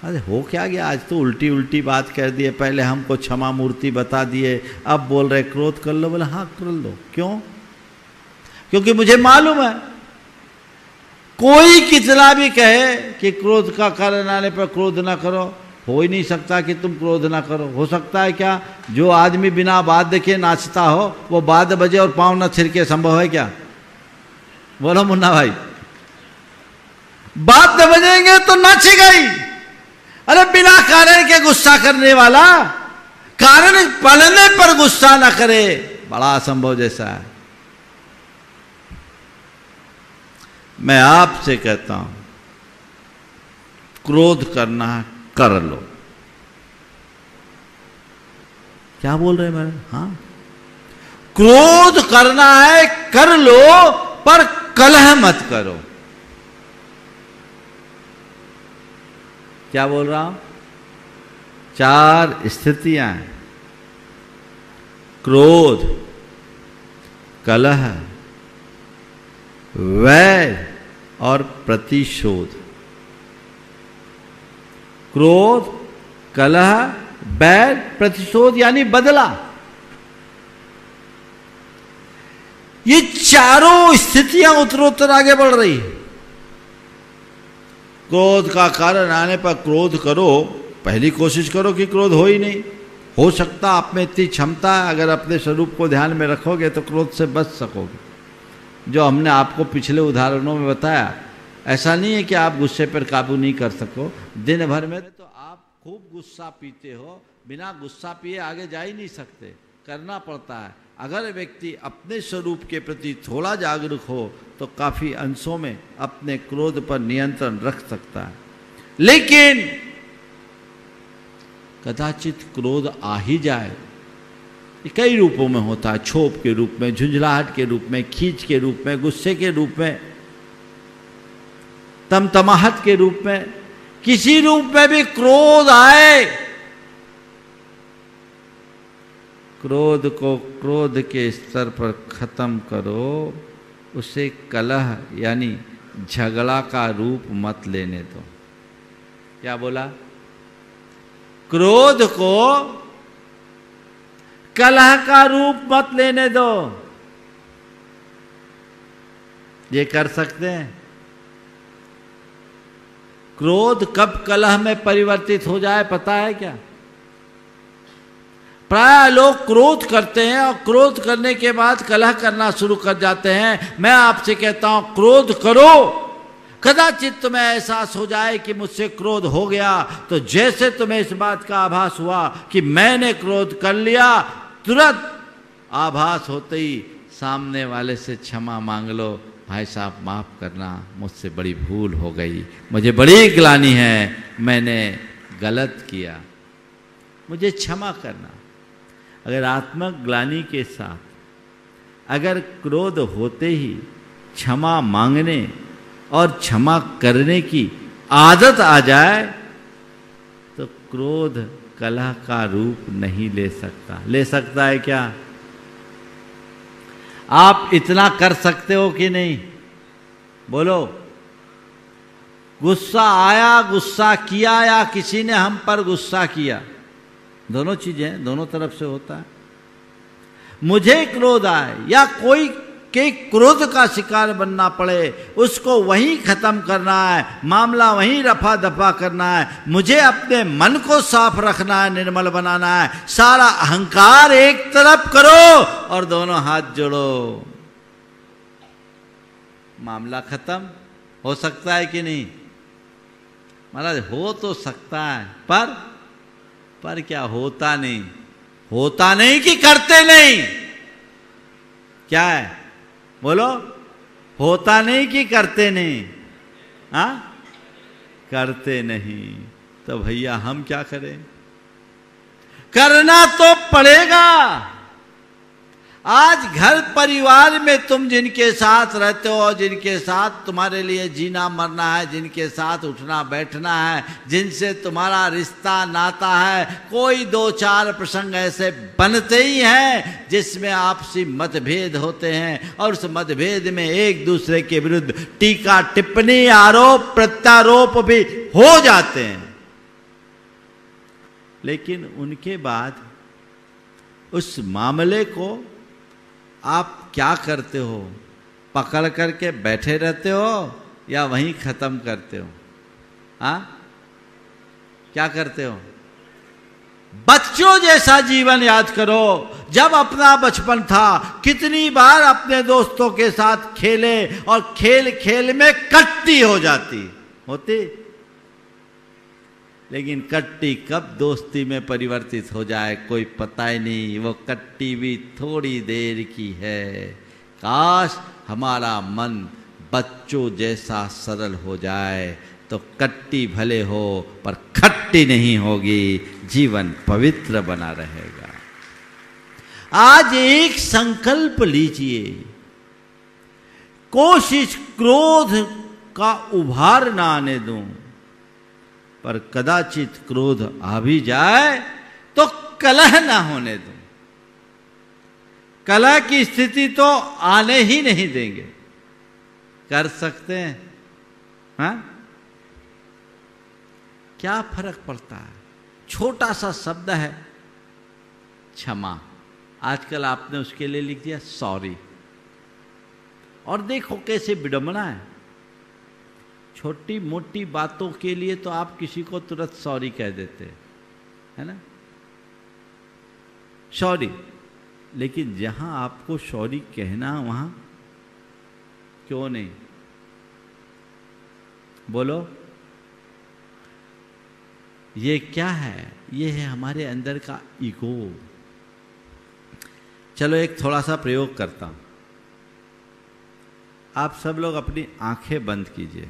अरे हो क्या गया, आज तो उल्टी उल्टी बात कह दिए। पहले हमको क्षमा मूर्ति बता दिए, अब बोल रहे क्रोध कर लो। बोले हाँ कर लो। क्यों? क्योंकि मुझे मालूम है कोई कितना भी कहे कि क्रोध का कारण आने पर क्रोध ना करो, हो ही नहीं सकता कि तुम क्रोध ना करो। हो सकता है क्या? जो आदमी बिना वाद्य के नाचता हो वो वाद्य बजे और पांव न थिरके, संभव है क्या? बोलो मुन्ना भाई, वाद्य बजेंगे तो नाचेगा ही। अरे बिना कारण के गुस्सा करने वाला कारण पलने पर गुस्सा ना करे, बड़ा असंभव जैसा है। मैं आपसे कहता हूं, क्रोध करना कर लो। क्या बोल रहे हैं मैडम? हाँ, क्रोध करना है कर लो, पर कलह मत करो। क्या बोल रहा हूं? 4 स्थितियां हैं: क्रोध, कलह, वैर और प्रतिशोध। क्रोध, कलह, वैर, प्रतिशोध यानी बदला। ये चारों स्थितियां उत्तरोत्तर आगे बढ़ रही है। क्रोध का कारण आने पर क्रोध करो, पहली कोशिश करो कि क्रोध हो ही नहीं। हो सकता आप में इतनी क्षमता है, अगर अपने स्वरूप को ध्यान में रखोगे तो क्रोध से बच सकोगे। जो हमने आपको पिछले उदाहरणों में बताया, ऐसा नहीं है कि आप गुस्से पर काबू नहीं कर सको। दिन भर में तो आप खूब गुस्सा पीते हो, बिना गुस्सा पिए आगे जा ही नहीं सकते, करना पड़ता है। अगर व्यक्ति अपने स्वरूप के प्रति थोड़ा जागरूक हो तो काफी अंशों में अपने क्रोध पर नियंत्रण रख सकता है। लेकिन कदाचित क्रोध आ ही जाए, कई रूपों में होता है, क्षोभ के रूप में, झुंझलाहट के रूप में, खींच के रूप में, गुस्से के रूप में, तमतमाहट के रूप में, किसी रूप में भी क्रोध आए, क्रोध को क्रोध के स्तर पर खत्म करो। उसे कलह यानी झगड़ा का रूप मत लेने दो। क्या बोला? क्रोध को कलह का रूप मत लेने दो। ये कर सकते हैं? क्रोध कब कलह में परिवर्तित हो जाए पता है क्या? प्राय लोग क्रोध करते हैं और क्रोध करने के बाद कलह करना शुरू कर जाते हैं। मैं आपसे कहता हूं, क्रोध करो। कदाचित तुम्हें एहसास हो जाए कि मुझसे क्रोध हो गया, तो जैसे तुम्हें इस बात का आभास हुआ कि मैंने क्रोध कर लिया, तुरंत आभास होते ही सामने वाले से क्षमा मांग लो। भाई साहब माफ करना, मुझसे बड़ी भूल हो गई, मुझे बड़ी ग्लानि है, मैंने गलत किया, मुझे क्षमा करना। अगर आत्मक ग्लानि के साथ अगर क्रोध होते ही क्षमा मांगने और क्षमा करने की आदत आ जाए तो क्रोध कलह का रूप नहीं ले सकता। ले सकता है क्या? आप इतना कर सकते हो कि नहीं? बोलो। गुस्सा आया, गुस्सा किया, या किसी ने हम पर गुस्सा किया, दोनों चीजें दोनों तरफ से होता है। मुझे क्रोध आए या कोई के क्रोध का शिकार बनना पड़े, उसको वहीं खत्म करना है, मामला वहीं रफा दफा करना है। मुझे अपने मन को साफ रखना है, निर्मल बनाना है। सारा अहंकार एक तरफ करो और दोनों हाथ जोड़ो। मामला खत्म। हो सकता है कि नहीं महाराज? हो तो सकता है, पर क्या होता नहीं? होता नहीं कि करते नहीं? क्या है बोलो? होता नहीं कि करते नहीं? हाँ, करते नहीं। तो भैया हम क्या करें? करना तो पड़ेगा। आज घर परिवार में तुम जिनके साथ रहते हो, जिनके साथ तुम्हारे लिए जीना मरना है, जिनके साथ उठना बैठना है, जिनसे तुम्हारा रिश्ता नाता है, कोई दो चार प्रसंग ऐसे बनते ही हैं जिसमें आपसी मतभेद होते हैं और उस मतभेद में एक दूसरे के विरुद्ध टीका टिप्पणी आरोप प्रत्यारोप भी हो जाते हैं। लेकिन उनके बाद उस मामले को आप क्या करते हो? पकड़ करके बैठे रहते हो या वहीं खत्म करते हो? हाँ, क्या करते हो? बच्चों जैसा जीवन याद करो। जब अपना बचपन था कितनी बार अपने दोस्तों के साथ खेले और खेल खेल में कट्टी हो जाती होती, लेकिन कट्टी कब दोस्ती में परिवर्तित हो जाए कोई पता ही नहीं। वो कट्टी भी थोड़ी देर की है। काश हमारा मन बच्चों जैसा सरल हो जाए तो कट्टी भले हो पर खट्टी नहीं होगी, जीवन पवित्र बना रहेगा। आज एक संकल्प लीजिए, कोशिश क्रोध का उभार ना आने दूं, पर कदाचित क्रोध आ भी जाए तो कलह ना होने दूं। कलह की स्थिति तो आने ही नहीं देंगे। कर सकते हैं? हाँ, क्या फर्क पड़ता है? छोटा सा शब्द है क्षमा। आजकल आपने उसके लिए लिख दिया सॉरी, और देखो कैसे विडंबना है। छोटी मोटी बातों के लिए तो आप किसी को तुरंत सॉरी कह देते हैं, है ना, सॉरी। लेकिन जहां आपको सॉरी कहना वहां क्यों नहीं? बोलो, ये क्या है? ये है हमारे अंदर का ईगो। चलो एक थोड़ा सा प्रयोग करता हूं। आप सब लोग अपनी आंखें बंद कीजिए।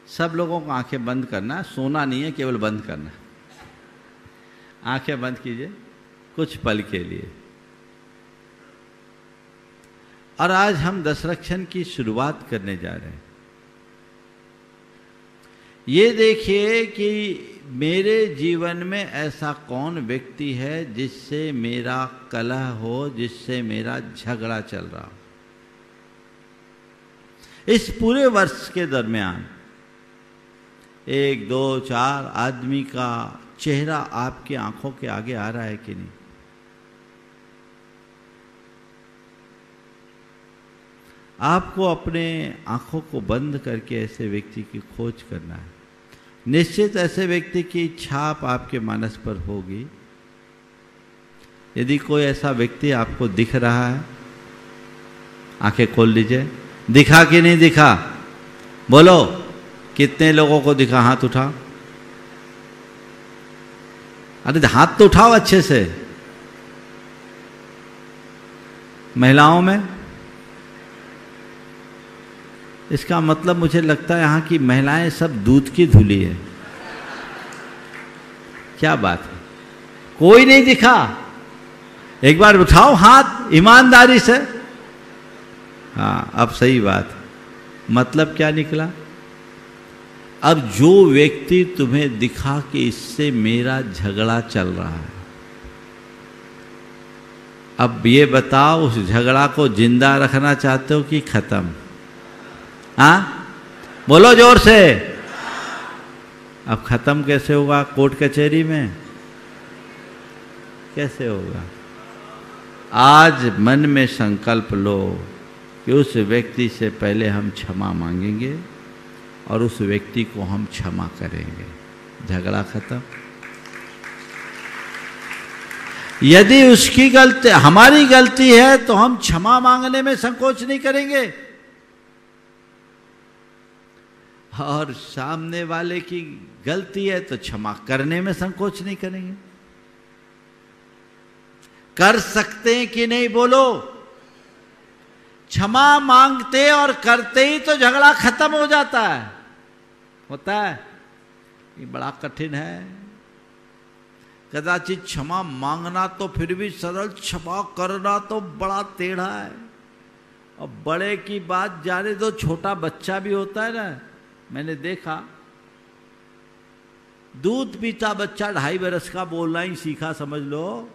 सब लोगों को आंखें बंद करना है, सोना नहीं है, केवल बंद करना है। आंखें बंद कीजिए कुछ पल के लिए। और आज हम दशरक्षण की शुरुआत करने जा रहे हैं। ये देखिए कि मेरे जीवन में ऐसा कौन व्यक्ति है जिससे मेरा कलह हो, जिससे मेरा झगड़ा चल रहा हो। इस पूरे वर्ष के दरमियान 1, 2, 4 आदमी का चेहरा आपकी आंखों के आगे आ रहा है कि नहीं? आपको अपने आंखों को बंद करके ऐसे व्यक्ति की खोज करना है। निश्चित ऐसे व्यक्ति की छाप आपके मानस पर होगी। यदि कोई ऐसा व्यक्ति आपको दिख रहा है, आंखें खोल लीजिए। दिखा कि नहीं दिखा? बोलो, कितने लोगों को दिखा? हाथ उठाओ। अरे हाथ तो उठाओ अच्छे से। महिलाओं में इसका मतलब मुझे लगता है यहां की महिलाएं सब दूध की धुली है। क्या बात है, कोई नहीं दिखा? एक बार उठाओ हाथ ईमानदारी से। हाँ, अब सही बात। मतलब क्या निकला? अब जो व्यक्ति तुम्हें दिखा कि इससे मेरा झगड़ा चल रहा है, अब ये बताओ उस झगड़ा को जिंदा रखना चाहते हो कि खत्म? हाँ, बोलो जोर से। अब खत्म कैसे होगा? कोर्ट कचहरी में कैसे होगा? आज मन में संकल्प लो कि उस व्यक्ति से पहले हम क्षमा मांगेंगे और उस व्यक्ति को हम क्षमा करेंगे। झगड़ा खत्म। यदि उसकी गलती, हमारी गलती है तो हम क्षमा मांगने में संकोच नहीं करेंगे, और सामने वाले की गलती है तो क्षमा करने में संकोच नहीं करेंगे। कर सकते हैं कि नहीं बोलो? क्षमा मांगते और करते ही तो झगड़ा खत्म हो जाता है। होता है? ये बड़ा कठिन है। कदाचित क्षमा मांगना तो फिर भी सरल, क्षमा करना तो बड़ा टेढ़ा है। और बड़े की बात जाने दो, छोटा बच्चा भी होता है ना, मैंने देखा दूध पीता बच्चा 2.5 बरस का बोलना ही सीखा समझ लो।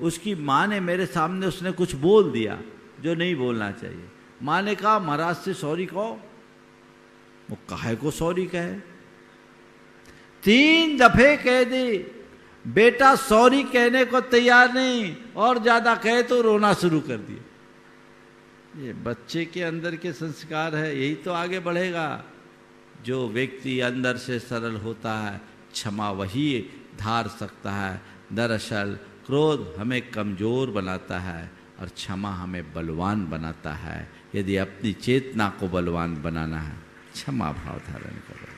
उसकी माँ ने मेरे सामने, उसने कुछ बोल दिया जो नहीं बोलना चाहिए। माँ ने कहा महाराज से सॉरी कहो। वो काहे को सॉरी कहे? 3 दफे कह दी, बेटा सॉरी कहने को तैयार नहीं, और ज्यादा कहे तो रोना शुरू कर दिया। ये बच्चे के अंदर के संस्कार है, यही तो आगे बढ़ेगा। जो व्यक्ति अंदर से सरल होता है, क्षमा वही धार सकता है। दरअसल क्रोध हमें कमजोर बनाता है और क्षमा हमें बलवान बनाता है। यदि अपनी चेतना को बलवान बनाना है, क्षमा भाव धारण करो।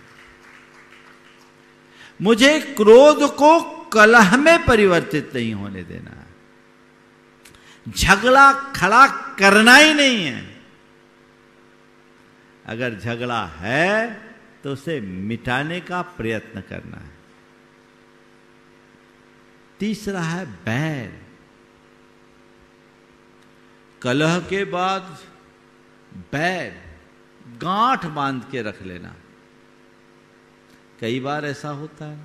मुझे क्रोध को कलह में परिवर्तित नहीं होने देना है। झगड़ा खड़ा करना ही नहीं है। अगर झगड़ा है तो उसे मिटाने का प्रयत्न करना है। तीसरा है बैर। कलह के बाद बैर, गांठ बांध के रख लेना। कई बार ऐसा होता है,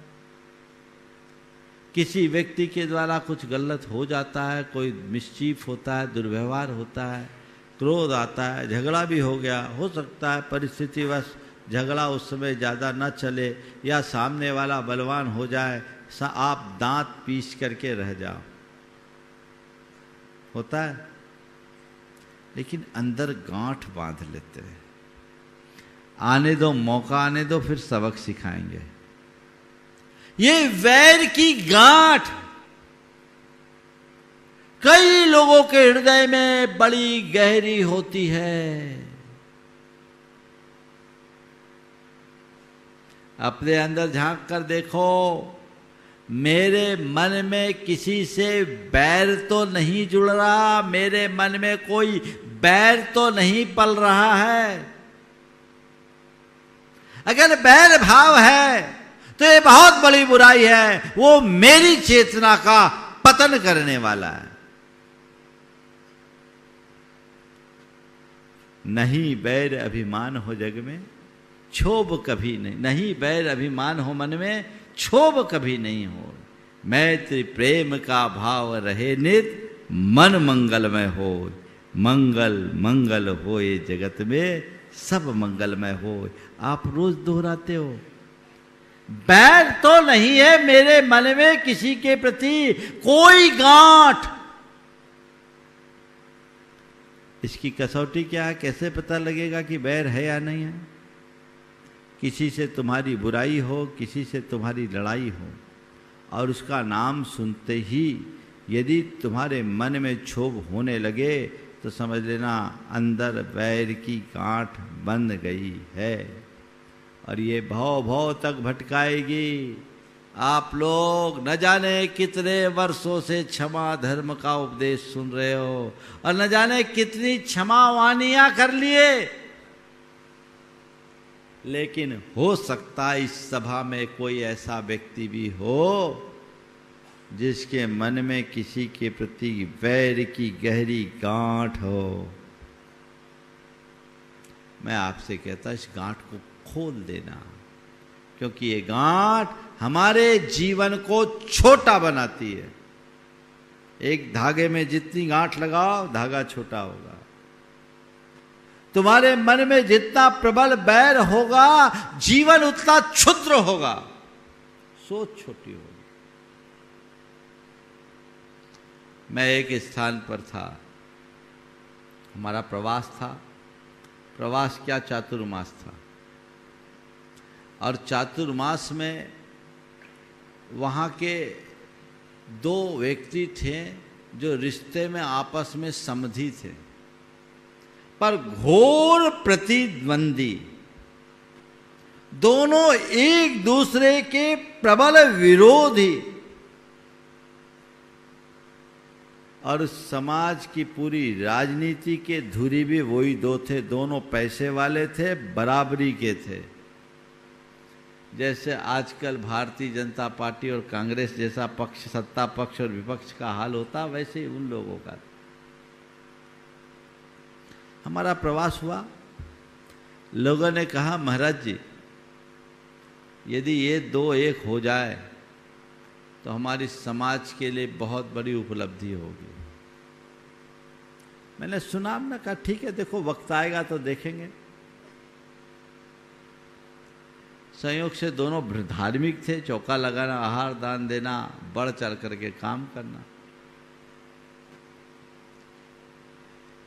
किसी व्यक्ति के द्वारा कुछ गलत हो जाता है, कोई मिसचीफ होता है, दुर्व्यवहार होता है, क्रोध आता है, झगड़ा भी हो गया। हो सकता है परिस्थितिवश झगड़ा उस समय ज़्यादा न चले, या सामने वाला बलवान हो जाए, आप दांत पीस करके रह जाओ। होता है, लेकिन अंदर गांठ बांध लेते हैं। आने दो, मौका आने दो, फिर सबक सिखाएंगे। ये वैर की गांठ कई लोगों के हृदय में बड़ी गहरी होती है। अपने अंदर झांक कर देखो, मेरे मन में किसी से बैर तो नहीं जुड़ रहा, मेरे मन में कोई बैर तो नहीं पल रहा है। अगर बैर भाव है तो ये बहुत बड़ी बुराई है, वो मेरी चेतना का पतन करने वाला है। नहीं बैर अभिमान हो जग में, क्षोभ कभी नहीं। नहीं बैर अभिमान हो मन में, क्षोभ कभी नहीं हो। मैत्री प्रेम का भाव रहे नित, मन मंगलमय हो। मंगल मंगल होए जगत में, सब मंगलमय हो। आप रोज दोहराते हो। बैर तो नहीं है मेरे मन में किसी के प्रति कोई गांठ। इसकी कसौटी क्या है? कैसे पता लगेगा कि बैर है या नहीं है? किसी से तुम्हारी बुराई हो, किसी से तुम्हारी लड़ाई हो, और उसका नाम सुनते ही यदि तुम्हारे मन में क्षोभ होने लगे तो समझ लेना अंदर बैर की गांठ बंध गई है, और ये भव भव तक भटकाएगी। आप लोग न जाने कितने वर्षों से क्षमा धर्म का उपदेश सुन रहे हो, और न जाने कितनी क्षमा वानियां कर लिए, लेकिन हो सकता है इस सभा में कोई ऐसा व्यक्ति भी हो जिसके मन में किसी के प्रति वैर की गहरी गांठ हो। मैं आपसे कहता इस गांठ को खोल देना, क्योंकि ये गांठ हमारे जीवन को छोटा बनाती है। एक धागे में जितनी गांठ लगाओ, धागा छोटा होगा। तुम्हारे मन में जितना प्रबल बैर होगा, जीवन उतना क्षुद्र होगा, सोच छोटी होगी। मैं एक स्थान पर था, हमारा प्रवास था। प्रवास क्या, चातुर्मास था। और चातुर्मास में वहाँ के दो व्यक्ति थे जो रिश्ते में आपस में समधी थे, पर घोर प्रतिद्वंदी, दोनों एक दूसरे के प्रबल विरोधी, और समाज की पूरी राजनीति के धुरी भी वही दो थे। दोनों पैसे वाले थे, बराबरी के थे। जैसे आजकल भारतीय जनता पार्टी और कांग्रेस जैसा पक्ष, सत्ता पक्ष और विपक्ष का हाल होता, वैसे ही उन लोगों का। हमारा प्रवास हुआ, लोगों ने कहा महाराज जी यदि ये दो एक हो जाए तो हमारी समाज के लिए बहुत बड़ी उपलब्धि होगी। मैंने सुना, हमने कहा ठीक है, देखो वक्त आएगा तो देखेंगे। संयोग से दोनों धार्मिक थे, चौका लगाना, आहार दान देना, बढ़ चढ़ करके काम करना।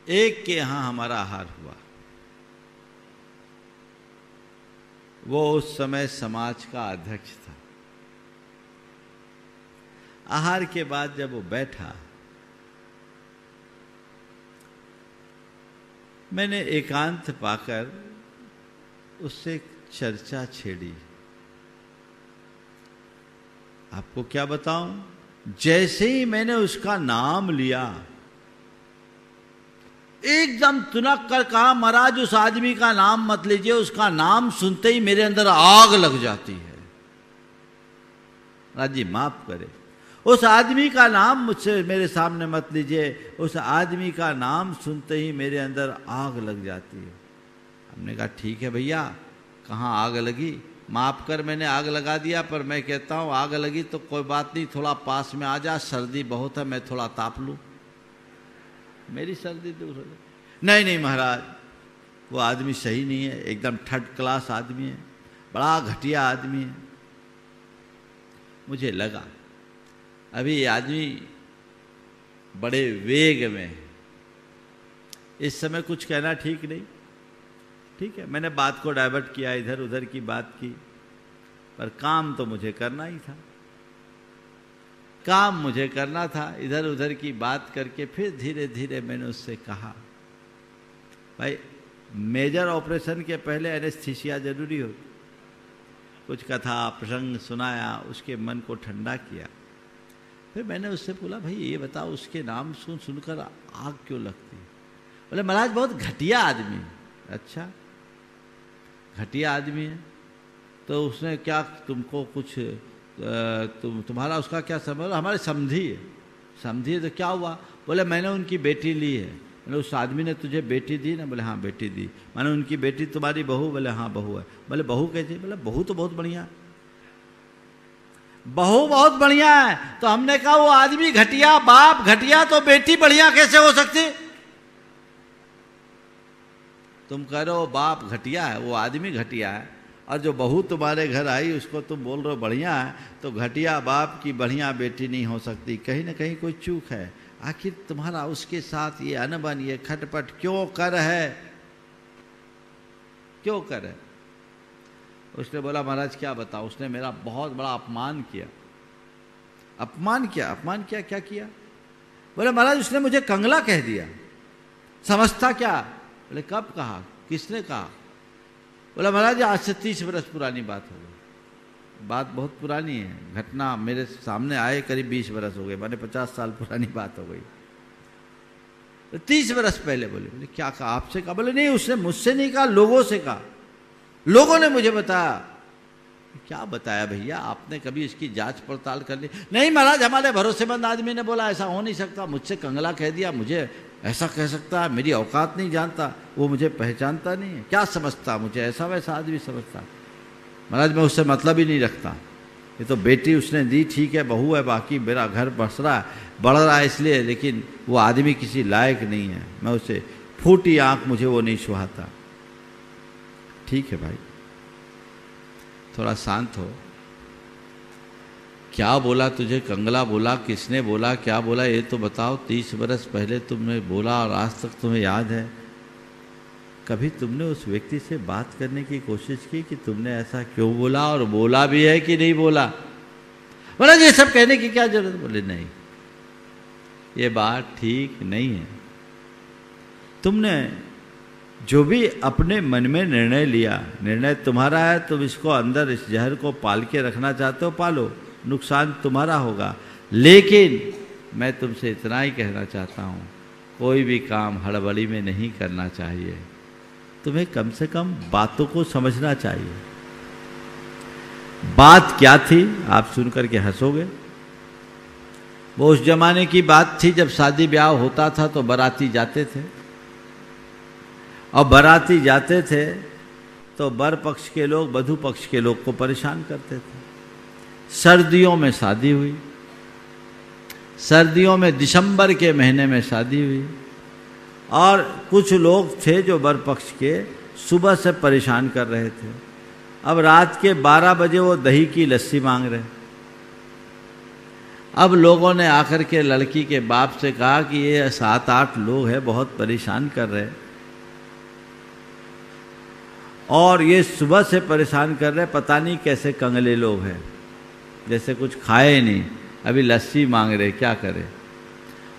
एक के यहां हमारा आहार हुआ। वो उस समय समाज का अध्यक्ष था। आहार के बाद जब वो बैठा, मैंने एकांत पाकर उससे चर्चा छेड़ी। आपको क्या बताऊं, जैसे ही मैंने उसका नाम लिया, एकदम तुनक कर कहा महाराज उस आदमी का नाम मत लीजिए, उसका नाम सुनते ही मेरे अंदर आग लग जाती है। महाराज जी माफ करे, उस आदमी का नाम मुझसे मेरे सामने मत लीजिए, उस आदमी का नाम सुनते ही मेरे अंदर आग लग जाती है। हमने कहा ठीक है भैया, कहाँ आग लगी, माफ कर मैंने आग लगा दिया, पर मैं कहता हूँ आग लगी तो कोई बात नहीं, थोड़ा पास में आ जा, सर्दी बहुत है, मैं थोड़ा ताप लूँ, मेरी सर्दी दूर हो जाए। नहीं नहीं महाराज, वो आदमी सही नहीं है, एकदम थर्ड क्लास आदमी है, बड़ा घटिया आदमी है। मुझे लगा अभी ये आदमी बड़े वेग में है, इस समय कुछ कहना ठीक नहीं। ठीक है, मैंने बात को डाइवर्ट किया, इधर उधर की बात की, पर काम तो मुझे करना ही था। काम मुझे करना था, इधर उधर की बात करके फिर धीरे धीरे मैंने उससे कहा भाई मेजर ऑपरेशन के पहले एनेस्थीसिया जरूरी होती। कुछ कथा प्रसंग सुनाया, उसके मन को ठंडा किया। फिर मैंने उससे बोला भाई ये बताओ उसके नाम सुन सुनकर आग क्यों लगती है? बोले महाराज बहुत घटिया आदमी है। अच्छा घटिया आदमी है तो उसने क्या तुमको कुछ तुम्हारा उसका क्या संबंध? हमारे समधी है। समधी है तो क्या हुआ? बोले मैंने उनकी बेटी ली है। बोले उस आदमी ने तुझे बेटी दी ना? बोले हाँ बेटी दी। मैंने उनकी बेटी तुम्हारी बहू? बोले हाँ बहू है। बोले बहू कैसी? बोले बहू तो बहुत बढ़िया, बहू बहुत बढ़िया है। तो हमने कहा वो आदमी घटिया, बाप घटिया, तो बेटी बढ़िया कैसे हो सकती? तुम कह रहे हो बाप घटिया है, वो आदमी घटिया है, और जो बहू तुम्हारे घर आई उसको तुम बोल रहे हो बढ़िया है, तो घटिया बाप की बढ़िया बेटी नहीं हो सकती। कहीं ना कहीं कोई चूक है। आखिर तुम्हारा उसके साथ ये अनबन, ये खटपट क्यों कर है? क्यों कर है? उसने बोला महाराज क्या बताओ, उसने मेरा बहुत बड़ा अपमान किया। अपमान किया? अपमान किया? क्या किया? बोले महाराज उसने मुझे कंगला कह दिया। समझता क्या? बोले कब कहा? किसने कहा? बोला महाराज आज से 30 वर्ष पुरानी बात हो गई। बात बहुत पुरानी है, घटना मेरे सामने आए करीब 20 वर्ष हो गए, मैंने 50 साल पुरानी बात हो गई। तो 30 वर्ष पहले। बोले क्या कहा? आपसे कहा? बोले नहीं उसने मुझसे नहीं कहा, लोगों से कहा, लोगों ने मुझे बताया। क्या बताया भैया? आपने कभी इसकी जांच पड़ताल कर ली? नहीं महाराज हमारे भरोसेमंद आदमी ने बोला ऐसा हो नहीं सकता, मुझसे कंगला कह दिया, मुझे ऐसा कह सकता है, मेरी औकात नहीं जानता, वो मुझे पहचानता नहीं है, क्या समझता मुझे? ऐसा वैसा आदमी समझता। महाराज मैं उससे मतलब ही नहीं रखता। ये तो बेटी उसने दी, ठीक है, बहू है, बाकी मेरा घर बढ़ रहा है इसलिए, लेकिन वो आदमी किसी लायक नहीं है। मैं उसे फूटी आंख मुझे वो नहीं सुहाता। ठीक है भाई थोड़ा शांत हो। क्या बोला तुझे? कंगला बोला? किसने बोला? क्या बोला ये तो बताओ। 30 वर्ष पहले तुमने बोला और आज तक तुम्हें याद है? कभी तुमने उस व्यक्ति से बात करने की कोशिश की कि तुमने ऐसा क्यों बोला, और बोला भी है कि नहीं बोला? बोला ये सब कहने की क्या जरूरत? बोले नहीं, ये बात ठीक नहीं है। तुमने जो भी अपने मन में निर्णय लिया, निर्णय तुम्हारा है, तुम इसको अंदर इस जहर को पाल के रखना चाहते हो, पालो, नुकसान तुम्हारा होगा। लेकिन मैं तुमसे इतना ही कहना चाहता हूँ, कोई भी काम हड़बड़ी में नहीं करना चाहिए। तुम्हें कम से कम बातों को समझना चाहिए। बात क्या थी आप सुनकर के हंसोगे। वो उस जमाने की बात थी जब शादी ब्याह होता था तो बाराती जाते थे, और बाराती जाते थे तो वर पक्ष के लोग वधू पक्ष के लोग को परेशान करते थे। सर्दियों में शादी हुई, सर्दियों में दिसंबर के महीने में शादी हुई, और कुछ लोग थे जो वर पक्ष के सुबह से परेशान कर रहे थे। अब रात के 12 बजे वो दही की लस्सी मांग रहे। अब लोगों ने आकर के लड़की के बाप से कहा कि ये 7-8 लोग हैं, बहुत परेशान कर रहे हैं, और ये सुबह से परेशान कर रहे, पता नहीं कैसे कंगले लोग हैं, जैसे कुछ खाए नहीं, अभी लस्सी मांग रहे, क्या करें।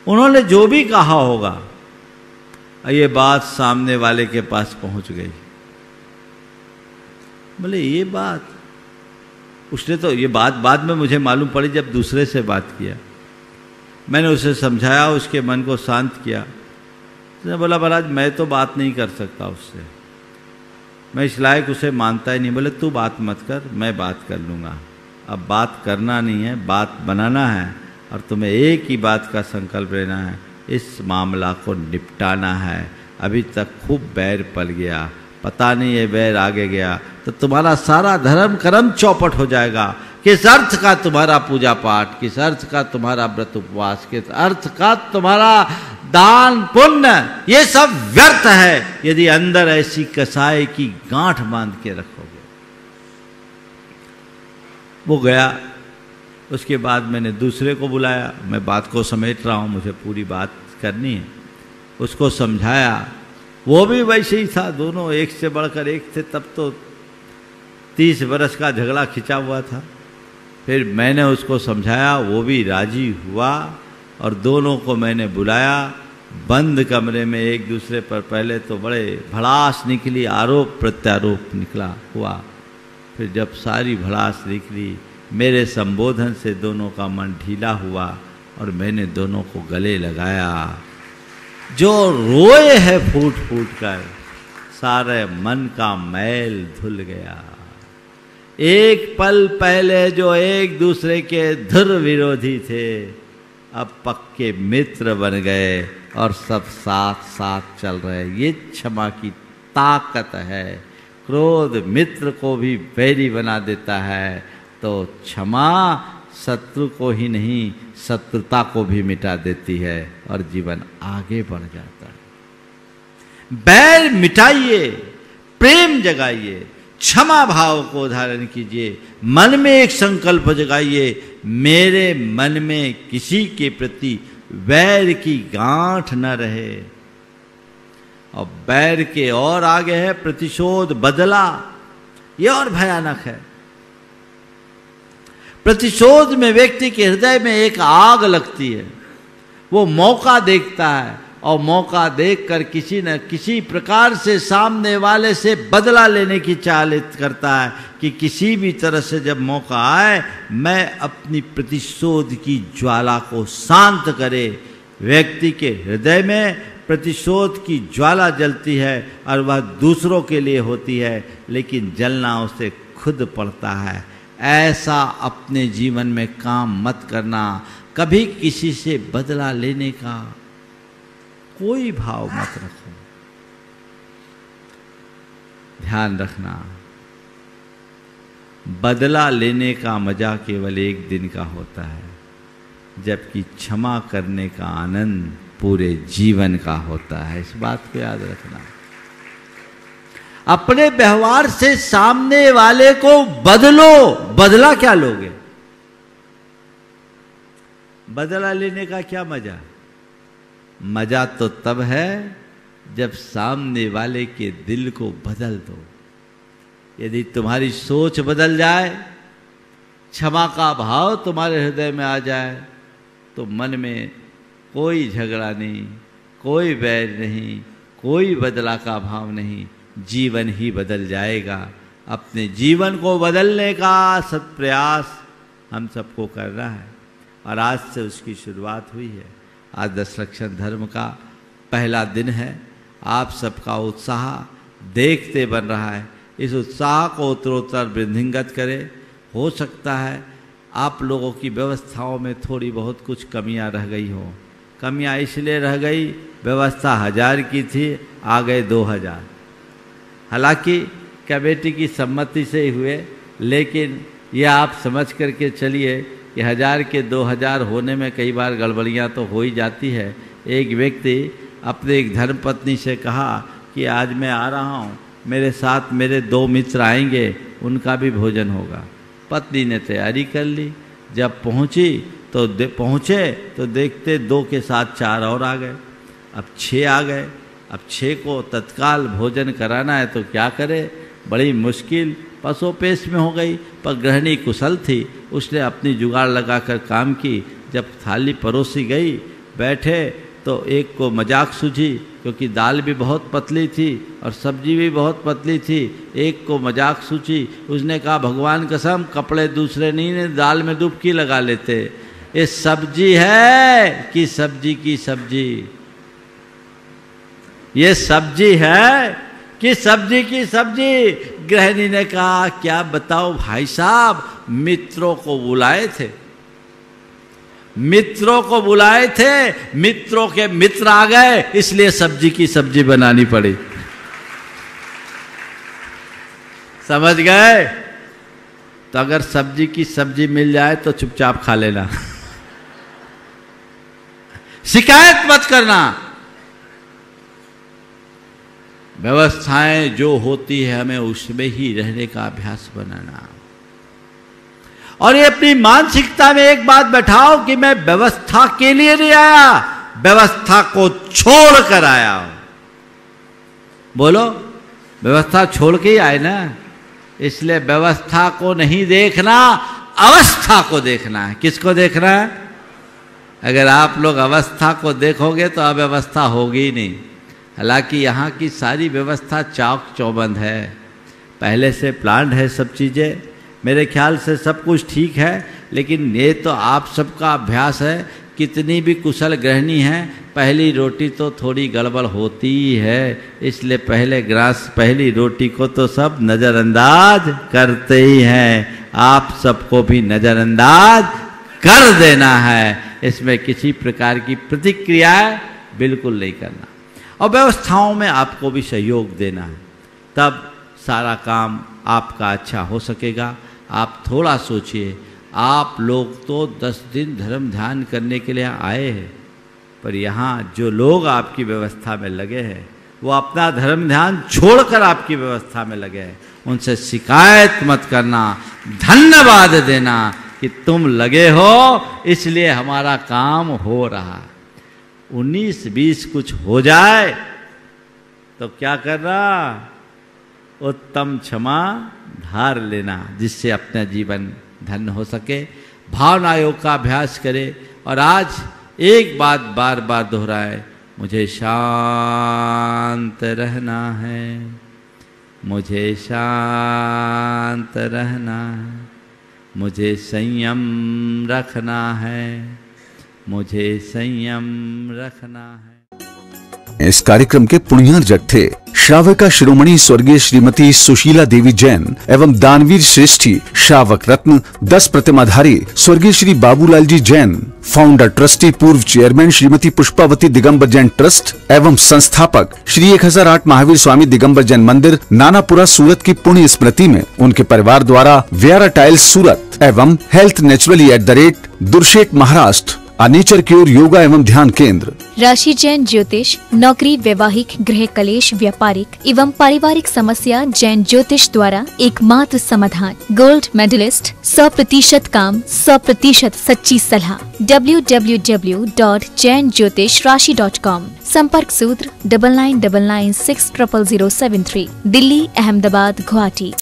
उन्होंने जो भी कहा होगा, ये बात सामने वाले के पास पहुंच गई। बोले ये बात, उसने तो ये बात बाद में मुझे मालूम पड़ी जब दूसरे से बात किया। मैंने उसे समझाया, उसके मन को शांत किया। उसने बोला महाराज मैं तो बात नहीं कर सकता उससे, मैं इस लायक उसे मानता ही नहीं। बोले तू बात मत कर, मैं बात कर लूँगा। अब बात करना नहीं है, बात बनाना है, और तुम्हें एक ही बात का संकल्प लेना है, इस मामला को निपटाना है। अभी तक खूब बैर पल गया, पता नहीं ये बैर आगे गया तो तुम्हारा सारा धर्म कर्म चौपट हो जाएगा। किस अर्थ का तुम्हारा पूजा पाठ, किस अर्थ का तुम्हारा व्रत उपवास, किस अर्थ का तुम्हारा दान पुण्य, ये सब व्यर्थ है यदि अंदर ऐसी कसाई की गांठ बांध के रखोगे। वो गया। उसके बाद मैंने दूसरे को बुलाया, मैं बात को समेट रहा हूँ, मुझे पूरी बात करनी है। उसको समझाया, वो भी वैसे ही था, दोनों एक से बढ़कर एक थे। तब तो 30 बरस का झगड़ा खिंचा हुआ था। फिर मैंने उसको समझाया, वो भी राजी हुआ, और दोनों को मैंने बुलाया बंद कमरे में। एक दूसरे पर पहले तो बड़े भड़ास निकली, आरोप प्रत्यारोप निकला हुआ। फिर जब सारी भड़ास निकली, मेरे संबोधन से दोनों का मन ढीला हुआ, और मैंने दोनों को गले लगाया। जो रोए है फूट फूट कर, सारे मन का मैल धुल गया। एक पल पहले जो एक दूसरे के धुर विरोधी थे, अब पक्के मित्र बन गए, और सब साथ साथ चल रहे। ये क्षमा की ताकत है। क्रोध मित्र को भी बैरी बना देता है, तो क्षमा शत्रु को ही नहीं शत्रुता को भी मिटा देती है, और जीवन आगे बढ़ जाता है। बैर मिटाइए, प्रेम जगाइए, क्षमा भाव को धारण कीजिए। मन में एक संकल्प जगाइए, मेरे मन में किसी के प्रति वैर की गांठ न रहे। और बैर के और आगे है प्रतिशोध, बदला। ये और भयानक है। प्रतिशोध में व्यक्ति के हृदय में एक आग लगती है। वो मौका देखता है, और मौका देखकर किसी न किसी प्रकार से सामने वाले से बदला लेने की चाल करता है कि किसी भी तरह से जब मौका आए, मैं अपनी प्रतिशोध की ज्वाला को शांत करे। व्यक्ति के हृदय में प्रतिशोध की ज्वाला जलती है, और वह दूसरों के लिए होती है, लेकिन जलना उसे खुद पड़ता है। ऐसा अपने जीवन में काम मत करना। कभी किसी से बदला लेने का कोई भाव मत रखो। ध्यान रखना, बदला लेने का मजा केवल एक दिन का होता है, जबकि क्षमा करने का आनंद पूरे जीवन का होता है। इस बात को याद रखना। अपने व्यवहार से सामने वाले को बदलो। बदला क्या लोगे? बदला लेने का क्या मजा? मजा तो तब है जब सामने वाले के दिल को बदल दो। यदि तुम्हारी सोच बदल जाए, क्षमा का भाव तुम्हारे हृदय में आ जाए तो मन में कोई झगड़ा नहीं, कोई बैर नहीं, कोई बदला का भाव नहीं, जीवन ही बदल जाएगा। अपने जीवन को बदलने का सत्प्रयास हम सबको करना है और आज से उसकी शुरुआत हुई है। आज दशलक्षण धर्म का पहला दिन है। आप सबका उत्साह देखते बन रहा है। इस उत्साह को उत्तरोत्तर वृद्धिंगत करे। हो सकता है आप लोगों की व्यवस्थाओं में थोड़ी बहुत कुछ कमियां रह गई हो। कमियां इसलिए रह गई, व्यवस्था 1000 की थी, आ गए 2000। हालांकि कमेटी की सम्मति से ही हुए, लेकिन यह आप समझ करके चलिए कि 1000 के 2000 होने में कई बार गड़बड़ियाँ तो हो ही जाती है। एक व्यक्ति अपने एक धर्मपत्नी से कहा कि आज मैं आ रहा हूँ, मेरे साथ मेरे 2 मित्र आएंगे, उनका भी भोजन होगा। पत्नी ने तैयारी कर ली। जब पहुँचे तो देखते 2 के साथ 4 और आ गए। अब 6 आ गए। अब 6 को तत्काल भोजन कराना है तो क्या करे, बड़ी मुश्किल पसोपेश में हो गई। पर गृहिणी कुशल थी, उसने अपनी जुगाड़ लगाकर काम की। जब थाली परोसी गई, बैठे तो एक को मजाक सूझी, क्योंकि दाल भी बहुत पतली थी और सब्जी भी बहुत पतली थी। एक को मजाक सूझी, उसने कहा भगवान कसम कपड़े दूसरे नहीं ने दाल में डुबकी लगा लेते। ये सब्जी है कि सब्जी की सब्जी? ये सब्जी है कि सब्जी की सब्जी? गृहिणी ने कहा क्या बताओ भाई साहब, मित्रों को बुलाए थे, मित्रों को बुलाए थे, मित्रों के मित्र आ गए, इसलिए सब्जी की सब्जी बनानी पड़ी। समझ गए? तो अगर सब्जी की सब्जी मिल जाए तो चुपचाप खा लेना, शिकायत मत करना। व्यवस्थाएं जो होती है हमें उसमें ही रहने का अभ्यास बनाना। और ये अपनी मानसिकता में एक बात बैठाओ कि मैं व्यवस्था के लिए नहीं आया, व्यवस्था को छोड़ कर आया हूं। बोलो, व्यवस्था छोड़ के ही आए ना। इसलिए व्यवस्था को नहीं देखना, अवस्था को देखना है। किसको देखना है? अगर आप लोग अवस्था को देखोगे तो अव्यवस्था होगी ही नहीं। हालांकि यहाँ की सारी व्यवस्था चाक चौबंद है, पहले से प्लान्ड है सब चीज़ें। मेरे ख्याल से सब कुछ ठीक है, लेकिन ये तो आप सबका अभ्यास है। कितनी भी कुशल गृहिणी हैं, पहली रोटी तो थोड़ी गड़बड़ होती ही है। इसलिए पहली रोटी को तो सब नज़रअंदाज करते ही हैं। आप सबको भी नज़रअंदाज कर देना है। इसमें किसी प्रकार की प्रतिक्रिया बिल्कुल नहीं करना और व्यवस्थाओं में आपको भी सहयोग देना है, तब सारा काम आपका अच्छा हो सकेगा। आप थोड़ा सोचिए, आप लोग तो 10 दिन धर्म ध्यान करने के लिए आए हैं, पर यहाँ जो लोग आपकी व्यवस्था में लगे हैं वो अपना धर्म ध्यान छोड़कर आपकी व्यवस्था में लगे हैं। उनसे शिकायत मत करना, धन्यवाद देना कि तुम लगे हो इसलिए हमारा काम हो रहा। 19-20 कुछ हो जाए तो क्या करना? उत्तम क्षमा धार लेना, जिससे अपना जीवन धन्य हो सके। भावना योग का अभ्यास करे और आज एक बात बार बार दोहराए, मुझे शांत रहना है, मुझे शांत रहना है, मुझे संयम रखना है, मुझे संयम रखना है। इस कार्यक्रम के पुण्यार्जक थे श्रावका शिरोमणि स्वर्गीय श्रीमती सुशीला देवी जैन एवं दानवीर श्रेष्ठी श्रावक रत्न 10 प्रतिमाधारी स्वर्गीय श्री बाबूलाल जी जैन, फाउंडर ट्रस्टी पूर्व चेयरमैन श्रीमती पुष्पावती दिगंबर जैन ट्रस्ट एवं संस्थापक श्री 1008 महावीर स्वामी दिगंबर जैन मंदिर नानापुरा सूरत की पुण्य स्मृति में उनके परिवार द्वारा व्यारा टाइल्स सूरत एवं हेल्थ नेचुरली @दुर्शेट महाराष्ट्र नेचर क्योर योगा एवं ध्यान केंद्र, राशि जैन ज्योतिष, नौकरी, वैवाहिक, गृह कलेश, व्यापारिक एवं पारिवारिक समस्या जैन ज्योतिष द्वारा एकमात्र समाधान। गोल्ड मेडलिस्ट, 100% काम, 100% सच्ची सलाह। www.jainjyotishrashi.com। संपर्क सूत्र 9999600073। दिल्ली, अहमदाबाद, गुवाहाटी।